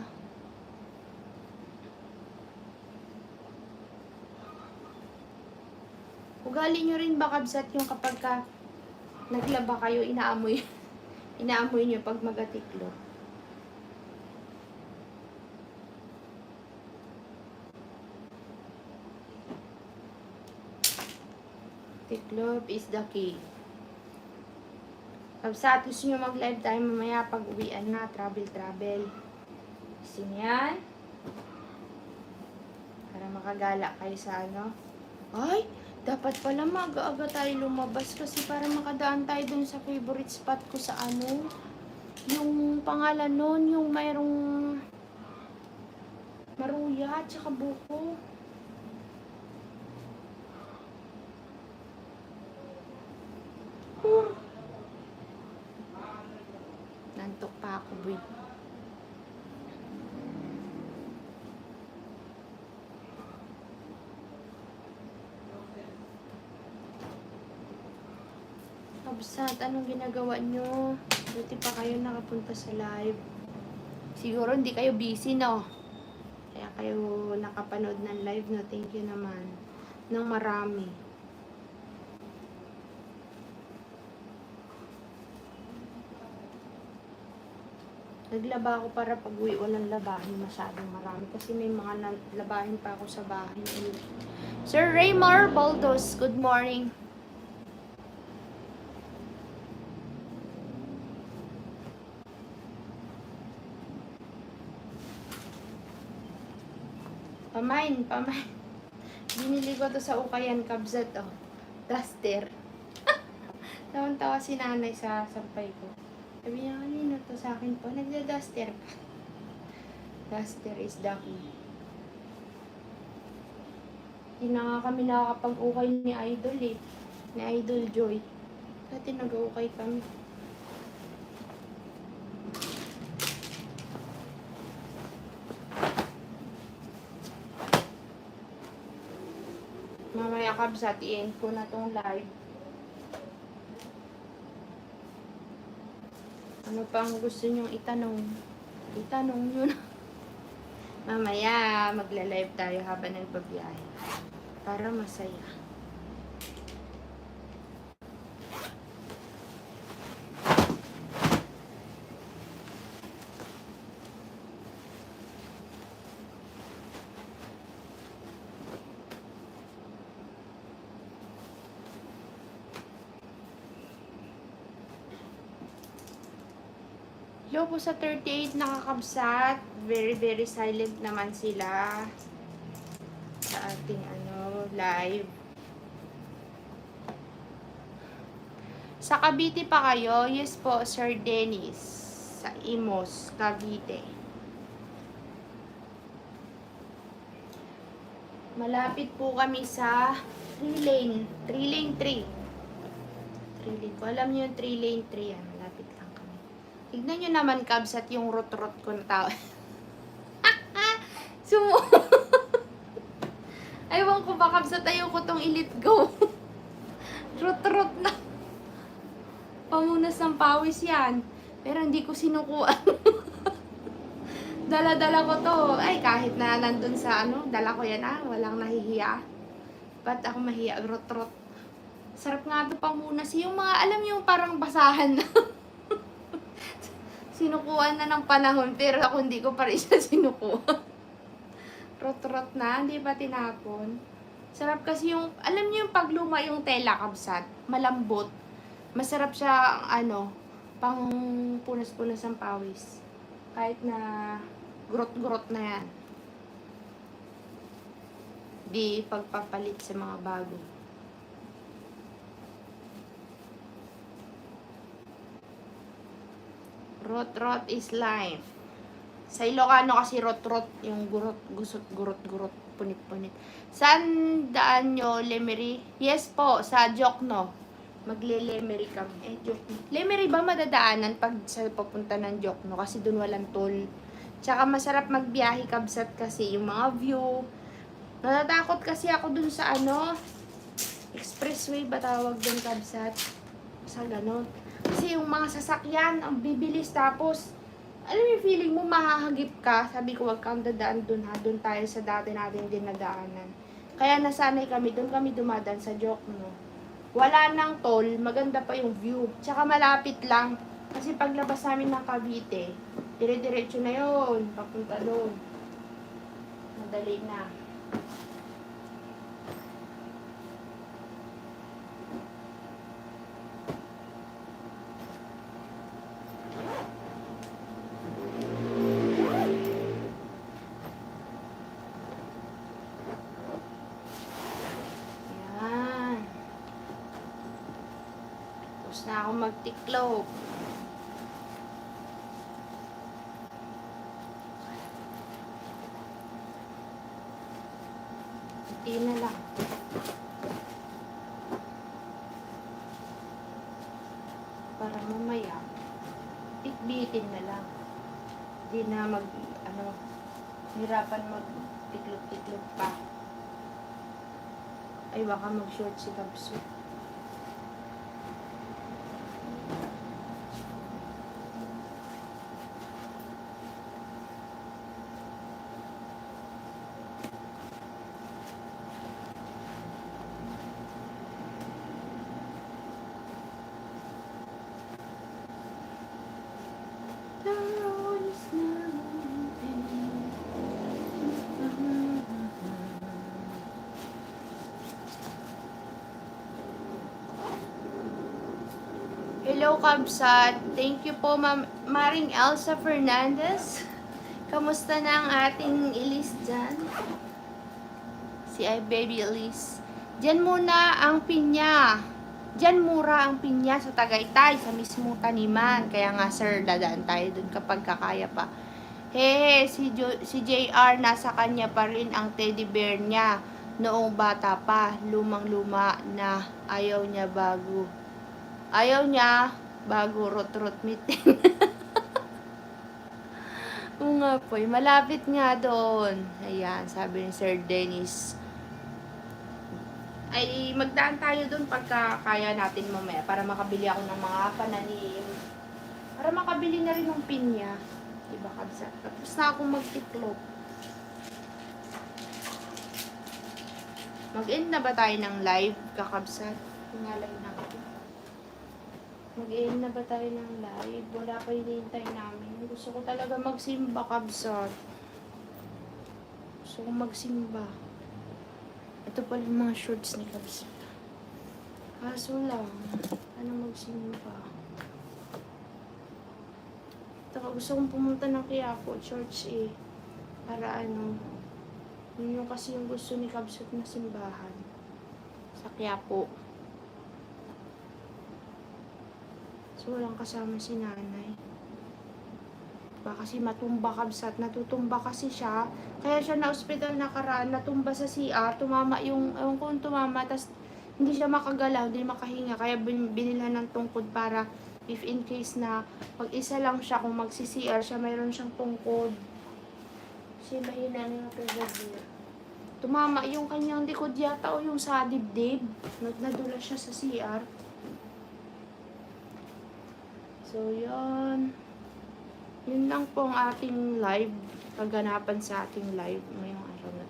Ugali nyo rin ba Kabsat yung kapag ka naglaba kayo, inaamoy nyo pag magatiklo? Tiklop is the key. Kabsat, gusto nyo mag-live tayo mamaya pag uwian na, travel. Kasi yan. Para makagala kayo sa ano. Ay, dapat pala maaga-aga tayo lumabas kasi para makadaan tayo dun sa favorite spot ko sa ano. Yung pangalan nun, yung mayroong maruya at saka buko. Nantok pa ako, boy. Kabsat, anong ginagawa nyo? Buti pa kayo nakapunta sa live. Siguro hindi kayo busy, no? Kaya kayo nakapanood ng live, no? Thank you naman. Nang marami. Naglaba ako para pag uwi walang labahin masyadong marami. Kasi may mga labahin pa ako sa bahay. Sir Raymar Baldos, good morning. Pamain. Binili ko to sa Ukayan Kabzat, oh. Duster. Tawan-tawa si nanay sa sampay ko. Sabi niya, kanina to sa akin po, nagda-duster ka. Duster is the key. Hindi na nga kami nakakapag-ukay ni Idol eh. Ni Idol Joy. Dati nag-ukay kami. Mamaya Kabsat, i-end ko na tong live. Ano pang gusto nyong itanong? Itanong nyo na. Mamaya, magla-live tayo habang nagbabiyahe. Para masaya. Hello po sa 38 nakakabsat. Very silent naman sila sa ating live. Sa Cavite pa kayo? Yes po, Sir Dennis. Sa Imos, Cavite. Malapit po kami sa 3 lane 3. 3 lane ko. Alam niyo yung 3 lane 3 yan. Malapit lang kami. Tignan nyo naman, Kabsat, yung rot-rot ko na tao. Aywan ko ba, Kabsat, ayaw ko tong i-let go. Rot-rot na. Pamunas ng pawis yan. Pero hindi ko sinukuan. Dala-dala ko to. Ay, kahit na nandun sa dala ko yan walang nahihiya. Ba't ako mahiya? Rot-rot. Sarap nga to pamunas. Yung mga, alam yung parang basahan na. Sinukuan na ng panahon, pero ako hindi ko pa rin siya sinukuan. Rot-rot na, hindi pa tinapon. Sarap kasi yung, alam niyo yung pagluma yung tela, Kabsat, malambot. Masarap siya, pang punas-punas ng pawis. Kahit na grot-grot na yan. Di pagpapalit sa mga bago. Rot-rot is life. Sa Ilocano kasi rot-rot, yung gurot-gurot, punit-punit. Saan daan nyo, Lemery? Yes po, sa Jokno. Magle-Lemery kami. Jokno. Lemery ba madadaanan pag sa papunta ng Jokno? Kasi dun walang toll. Tsaka masarap magbiyahe, Kabsat, kasi yung mga view. Natatakot kasi ako dun sa expressway ba tawag dun, Kabsat? Sa ganon. Kasi yung mga sasakyan, ang bibilis, tapos, alam mo yung feeling mo, mahahagip ka. Sabi ko, wag kang dadaan dun ha. Dun tayo sa dati natin din nadaanan. Kaya nasanay kami, dun kami dumadaan sa Jokno. Wala nang toll, maganda pa yung view. Tsaka malapit lang. Kasi paglabas namin ng Cavite, dire-diretso na yun, papunta doon. Madali na. Na ako magtiklop. Hindi na lang. Para mamaya, bitbitin na lang. Hindi na hirapan mag-tiklop-tiklop pa. Ay, baka mag-short si Kabso. Hello, Kabsat. Thank you po, Maring Elsa Fernandez. Kamusta na ang ating Elise dyan? Si Baby Elise. Diyan muna ang pinya. Diyan mura ang pinya sa Tagaytay, sa mismong taniman. Kaya nga, sir, dadaan tayo dun kapag kakaya pa. Hey, si JR, nasa kanya pa rin ang teddy bear niya. Noong bata pa, lumang-luma na ayaw niya bago rot-rot meeting. Oo nga po, malapit nga doon. Ayan, sabi ni Sir Dennis. Ay, magdaan tayo doon pagka kaya natin mamaya para makabili ako ng mga pananim. Para makabili na rin ng pinya. Diba, Kabsat? Tapos na akong magtiklop. Mag-end na ba tayo ng live, kakabsat? Tingalay na ako. Mag-end na ba tayo ng live? Wala pa hinihintay namin. Gusto ko talaga magsimba, Kabsat. Gusto ko magsimba. Ito pala yung mga shorts ni Kabsat. Kaso lang, ano magsimba? Gusto kong pumunta ng Quiapo Church para yun yung kasi yung gusto ni Kabsat na simbahan. Sa Quiapo. So, walang kasama si nanay. Baka kasi matumba, Kabsat. Natutumba kasi siya. Kaya siya na ospital nakaraan, natumba sa CR. Tumama ewan ko kung tumama, tas hindi siya makagalaw, hindi makahinga. Kaya binilhan ng tungkod para if in case na pag isa lang siya, kung magsi-CR siya, mayroon siyang tungkod. Kasi mahina na yung tumama yung kanyang likod yata o yung sa dibdib. Nadula siya sa CR. So, yun. Yun lang po ang ating live. Kaganapan sa ating live ngayong araw na.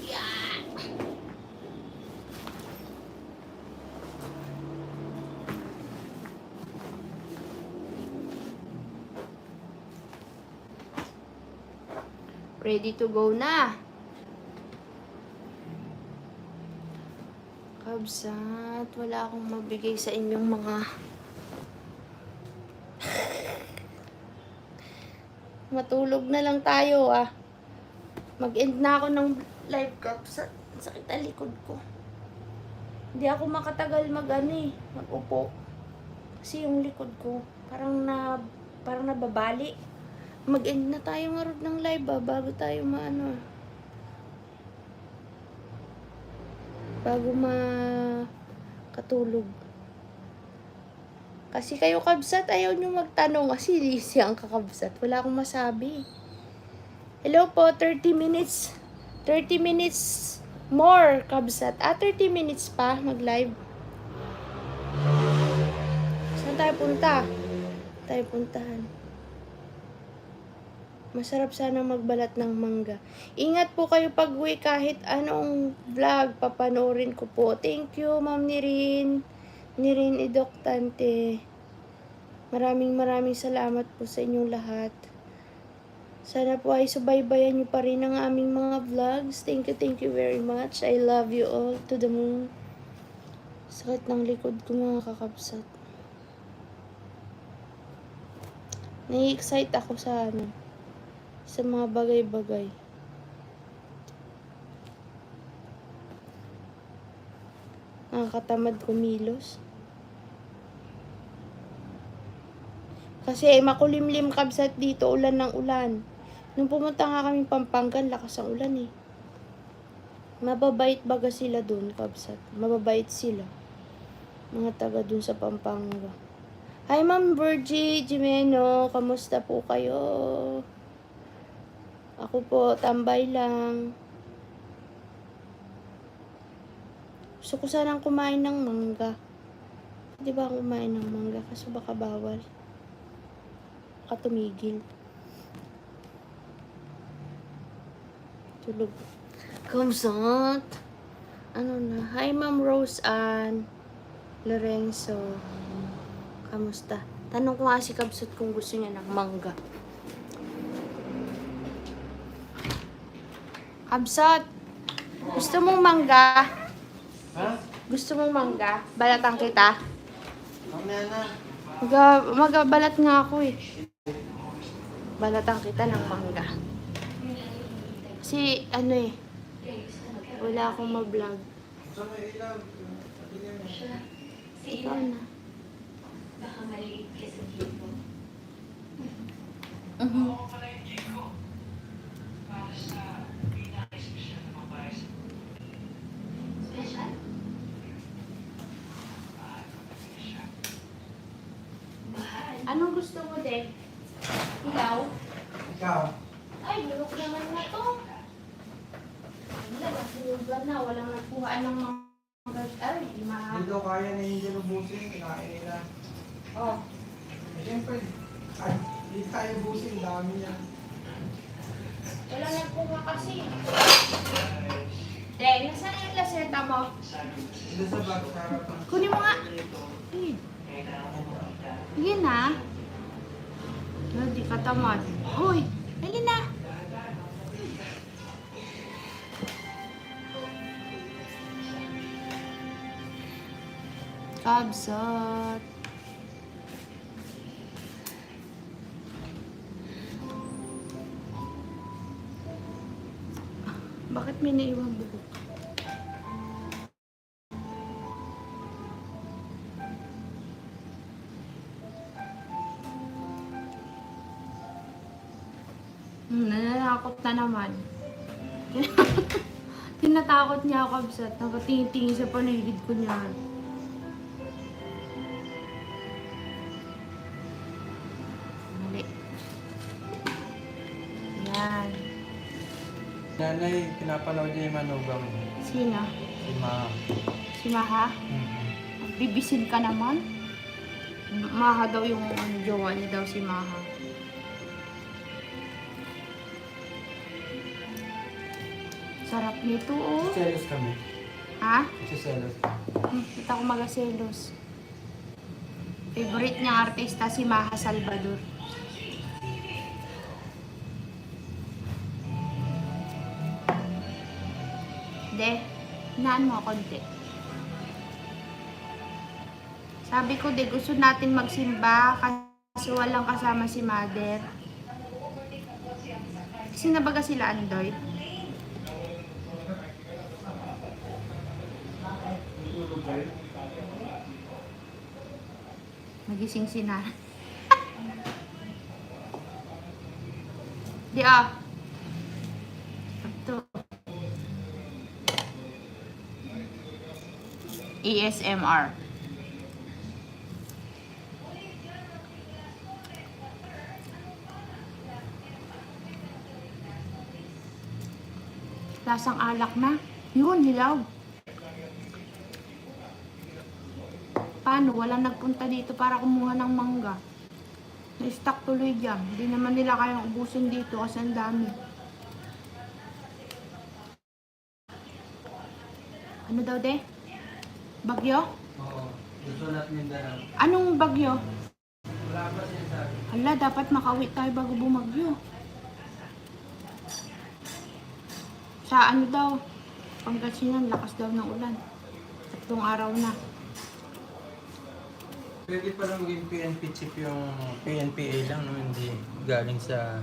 Yeah! Ready to go na. Kabsat, wala akong mabigay sa inyong mga matulog na lang tayo mag-end na ako ng live, Kabsat. Sakit ang likod ko. Hindi ako makatagal mag-upo. Kasi yung likod ko parang nababali. Mag-end na tayo marod ng live bago tayo bago makatulog. Kasi kayo, Kabsat, ayaw nyo magtanong kasi Lizzy ang kakabsat. Wala akong masabi. Hello po, 30 minutes. 30 minutes more, Kabsat. 30 minutes pa mag-live. Saan tayo punta? Tayo puntahan. Masarap sana magbalat ng mangga. Ingat po kayo pag-uwi kahit anong vlog, papanoorin ko po. Thank you, Ma'am Nirin Idoktante. Maraming salamat po sa inyong lahat. Sana po ay subaybayan niyo pa rin ang aming mga vlogs. Thank you very much. I love you all to the moon. Sakit ng likod ko, mga kakabsat. Nai-excite ako sa mga bagay-bagay. Nakakatamad kumilos. Kasi makulimlim kabsat dito, ulan ng ulan. Nung pumunta nga kami Pampanga, lakas ang ulan eh. Mababait baga sila dun, kabsat. Mababait sila. Mga taga dun sa Pampanga. Hi Ma'am Virgie Jimeno, kamusta po kayo? Ako po, tambay lang. Gusto ko sanang kumain ng mangga. Di ba kumain ng mangga? Kaso baka bawal. Baka tumigil. Tulog. Kamsat. Ano na? Hi Ma'am Rose Ann Lorenzo. Kamusta? Tanong ko nga si Kabsat kung gusto niya ng mangga. Kabsat, gusto mong mangga? Ha? Gusto mong mangga? Balatan kita? Mamaya na. Magabalat nga ako eh. Balatan kita ng mangga. Kasi ano eh, wala akong ma-vlog. Saan may ilang? Ikaw na. Baka maliit ka sa tipo. Special? Mahal. Anong gusto mo, Dek? Ikaw? Ikaw? Ay, bulok naman na to. Wala, nasunugan na. Walang nagkuhaan ng mga... Ay, di mahal. Hindi daw kaya na hindi lubusin. Kinain nila. Oh, Siyempre, ay, hindi tayo busin. Dami niya. wala nagkuha kasi. Dek, nasaan yung laseta mo? Hindi sa bag, sa harapan. Kunin mo nga. Ayun. Yun na. Di ka tamad. Uy, dali na. Kabsat. Bakit may naiwang buhok? Nananakot na naman. Tinatakot niya ako, Kabsat. Nakatingin-tingin sa panahid ko niya. Mali. Yan. Nanay, pinapanood niya yung manugang mo. Sino? Si Ma. Si Maha? Bibisin ka naman? Maha daw yung jowa niya daw si Maha. Sarap nito, oh. Selos kami. Ha? Selos. Kita ko magaselos. Favorite niyang artista si Maha Salvador. De, hinaan mo konti. Sabi ko, de, gusto natin magsimba kasi walang kasama si Mother. Kasi nabaga sila, Andoy? Nagising si na. Di ah. Ito. ASMR. Lasang alak na. Yun, hilaw. Paano? Walang nagpunta dito para kumuha ng mangga. Na-stock tuloy dyan. Hindi naman nila kayang ubusin dito kasi ang dami. Ano daw, de? Bagyo? Oo. Gusto natin yung dalaw. Anong bagyo? Wala pa sinasabi. Hala, dapat makauwi tayo bago bumagyo. Sa ano daw? Pangasinan, lakas daw ng ulan. 3 araw na. Pwede pala maging PNP chip yung PNPA lang, no? Hindi galing sa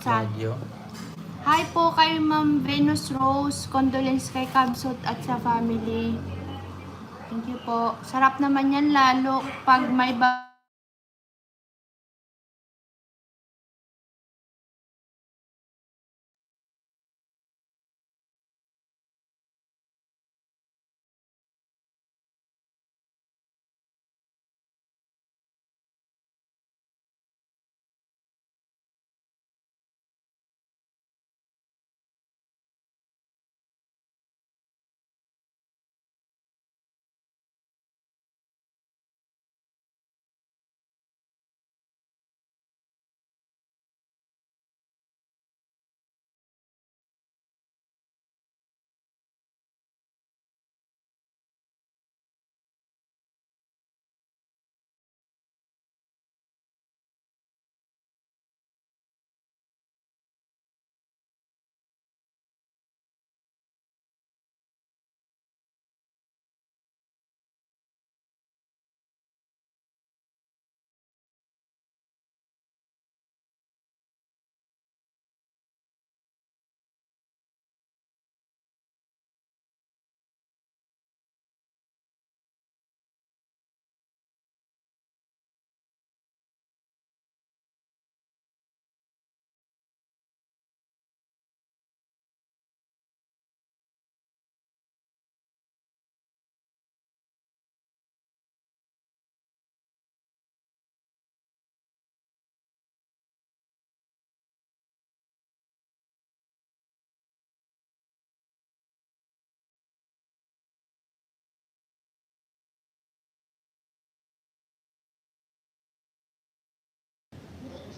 Sa Baguio. Hi po kay Ma'am Venus Rose. Condolence kay Kabsot at sa family. Thank you po. Sarap naman yan lalo pag may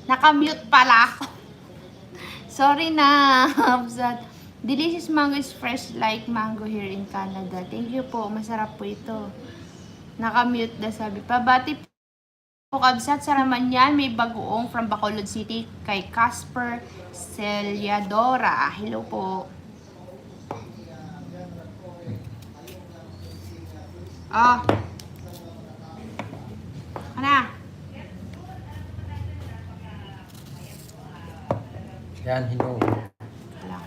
nakamute pala ako. Sorry na. Delicious mango is fresh like mango here in Canada. Thank you po. Masarap po ito. Nakamute na sabi. Pabati po kabsat sa raman yan. May bagoong from Bacolod City kay Casper Celiadora. Hello po. Ah. Ano? Yan, hello. Wala.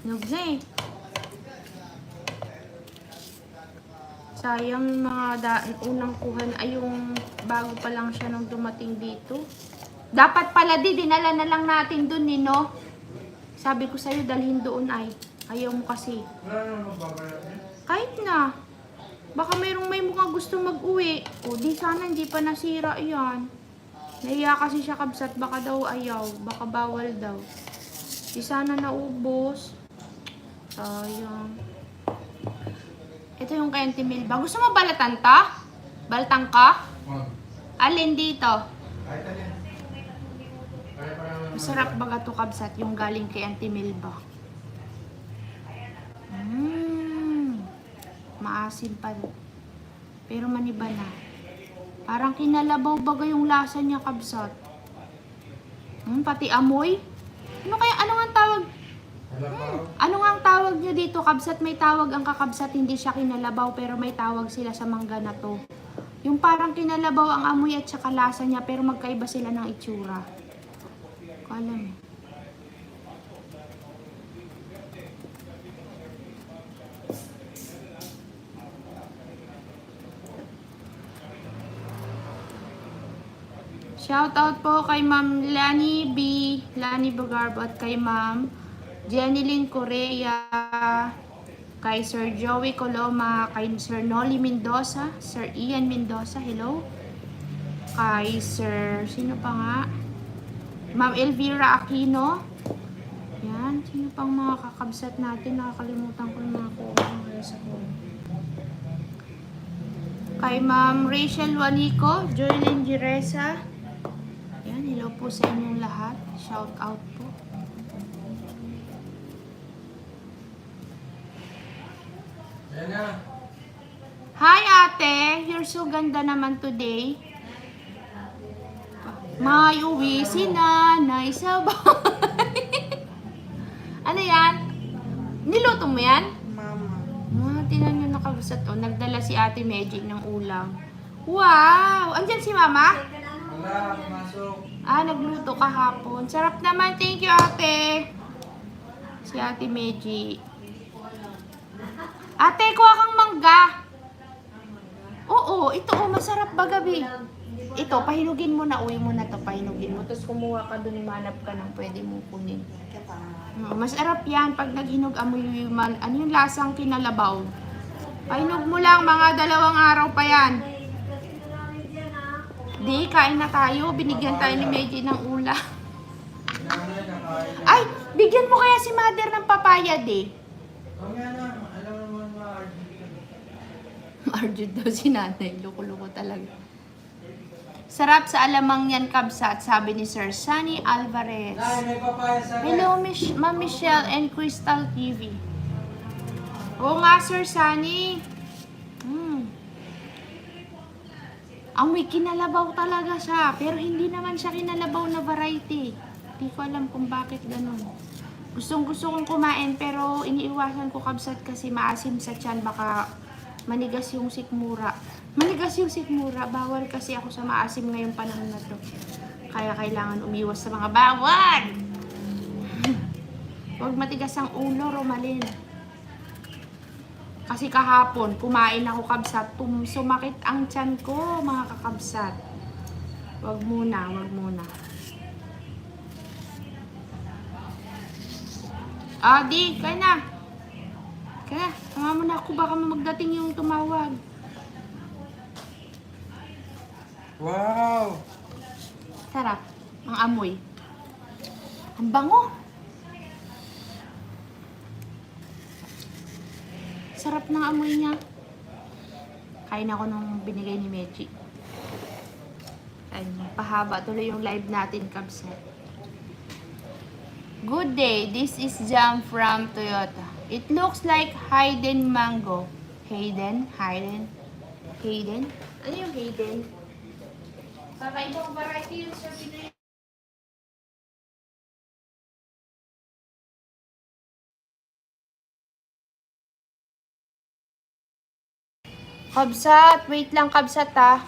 Nog na eh. Sayang mga unang kuhan ay yung bago pa lang siya nung dumating dito. Dapat pala dinala na lang natin dun eh, no? Sabi ko sa'yo dalhin doon ay. Ayaw mo kasi. Kahit na. Baka may mga gusto mag-uwi. O di sana hindi pa nasira yan. Naiya kasi siya kabsat. Baka daw ayaw. Baka bawal daw. Di sana naubos. Sayang. Ito yung kay Auntie Milba. Gusto mo balatan ta? Balatan ka? Alin dito? Masarap baga to kabsat yung galing kay Auntie Milba. Maasim pa. Pero maniba na. Parang kinalabaw baga yung lasa niya kabsat. Pati amoy. Ano nga ang tawag? Ano nga ang tawag niya dito kabsat? May tawag ang kakabsat, hindi siya kinalabaw pero may tawag sila sa mangga na to. Yung parang kinalabaw ang amoy at saka lasa niya pero magkaiba sila ng itsura. Alam. Shout out po kay Ma'am Lani B. Lani Bagarbo at kay Ma'am Jeneline Correa, kay Sir Joey Coloma, kay Sir Noli Mendoza, Sir Ian Mendoza, hello. Kay Sir, sino pa nga? Ma'am Elvira Aquino. Yan, sino pang mga kakabsat natin? Nakakalimutan ko yung mga kuha sa ko. Kay Ma'am Rachel Juanico, Joylyn Giresa. Yan, hello po sa inyong lahat. Shout out po. Yan na. Hi ate, you're so ganda naman today. May uwi si nanay sa bahay. Ano yan? Niluto mo yan? Mama. Tinan nyo nakabusat. Nagdala si Ate Magic ng ulam. Wow! Andyan si Mama? Wala, pumasok. Ah, nagluto kahapon. Sarap naman. Thank you, ate. Si Ate Meji. Ate, kuha kang mangga. Oo, ito oh, masarap ba gabi? Ito, pahinugin mo na. Uwi mo na to, pahinugin mo. Tapos kumuha ka dun, manap ka ng pwede mong kunin. Masarap yan pag naghinog amoy yung ano yung lasang kinalabaw. Pahinog mo lang, mga 2 araw pa yan. Di, kain na tayo. Binigyan tayo ni Meji ng ulam. Nanay, kakain na. Ay, bigyan mo kaya si Mother ng papaya, di. Mamaya na, alam mo naman Arjun daw si nanay. Loko-loko talaga. Sarap sa alamang yan, kabsat, sabi ni Sir Sunny Alvarez. Nay, may papaya sa Hello, Ma'am Michelle and Crystal TV. Oo nga, Sir Sunny. Amoy kinalabaw talaga siya. Pero hindi naman siya kinalabaw na variety. Hindi ko alam kung bakit ganun. Gustong-gusto kong kumain pero iniiwasan ko, kabsat, kasi maasim sa tiyan. Baka manigas yung sikmura. Manigas yung sikmura. Bawal kasi ako sa maasim ngayong panahon na to. Kaya kailangan umiwas sa mga bawal. Huwag matigas ang ulo, Romalyn. Kasi kahapon, kumain ako, kabsat. Sumakit ang tiyan ko, mga kakabsat. Wag muna, wag muna. Ah, di, kaya na. Kaya, tama mo na ako, baka magdating yung tumawag. Wow! Sarap, ang amoy. Ang bango. Sarap ng amoy niya. Kain ako nung binigay ni Meji. Ayun, pahaba tuloy yung live natin, kabsat. Good day, this is Jam from Toyota. It looks like Hayden mango. Hayden? Hayden? Hayden? Ano yung Hayden? Kakaibang variety yun sa Pinoy. Kabsat, wait lang, kabsat, ha.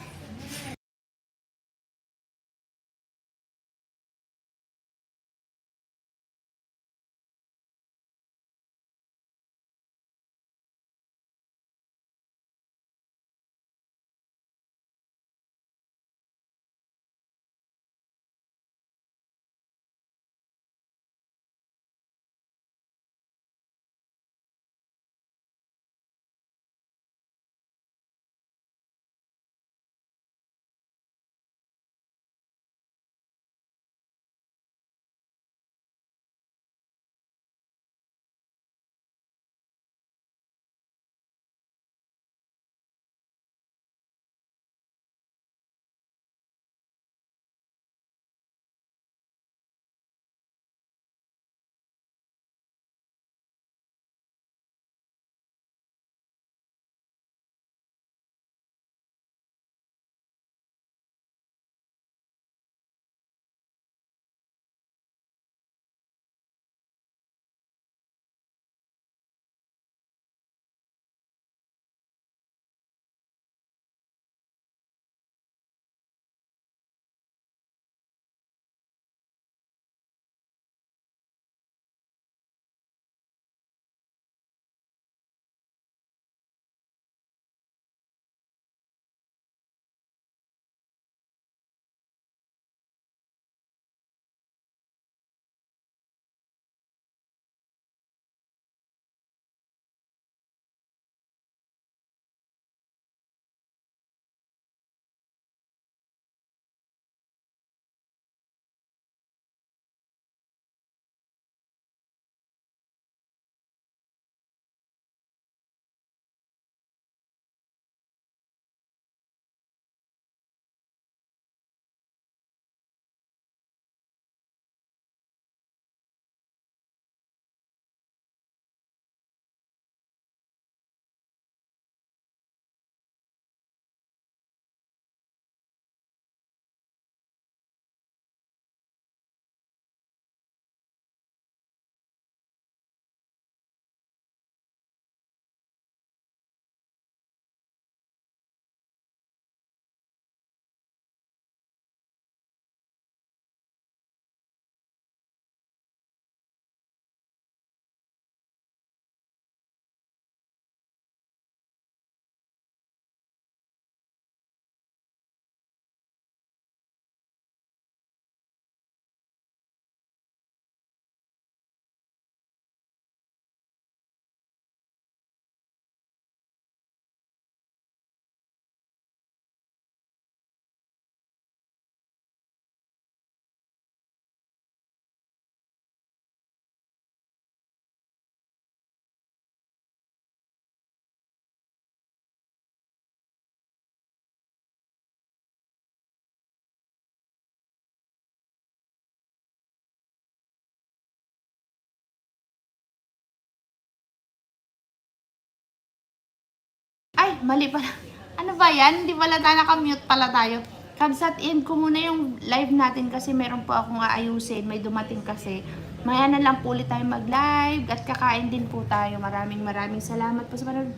Ay, mali pala. Ano ba yan? Hindi pala tayo nakamute pala tayo. Kabsat, end ko muna yung live natin kasi meron po akong aayusin. May dumating kasi. Maya na lang po ulit tayo mag-live at kakain din po tayo. Maraming salamat po sa panonood.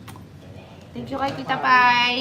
Thank you kay Tita Pai.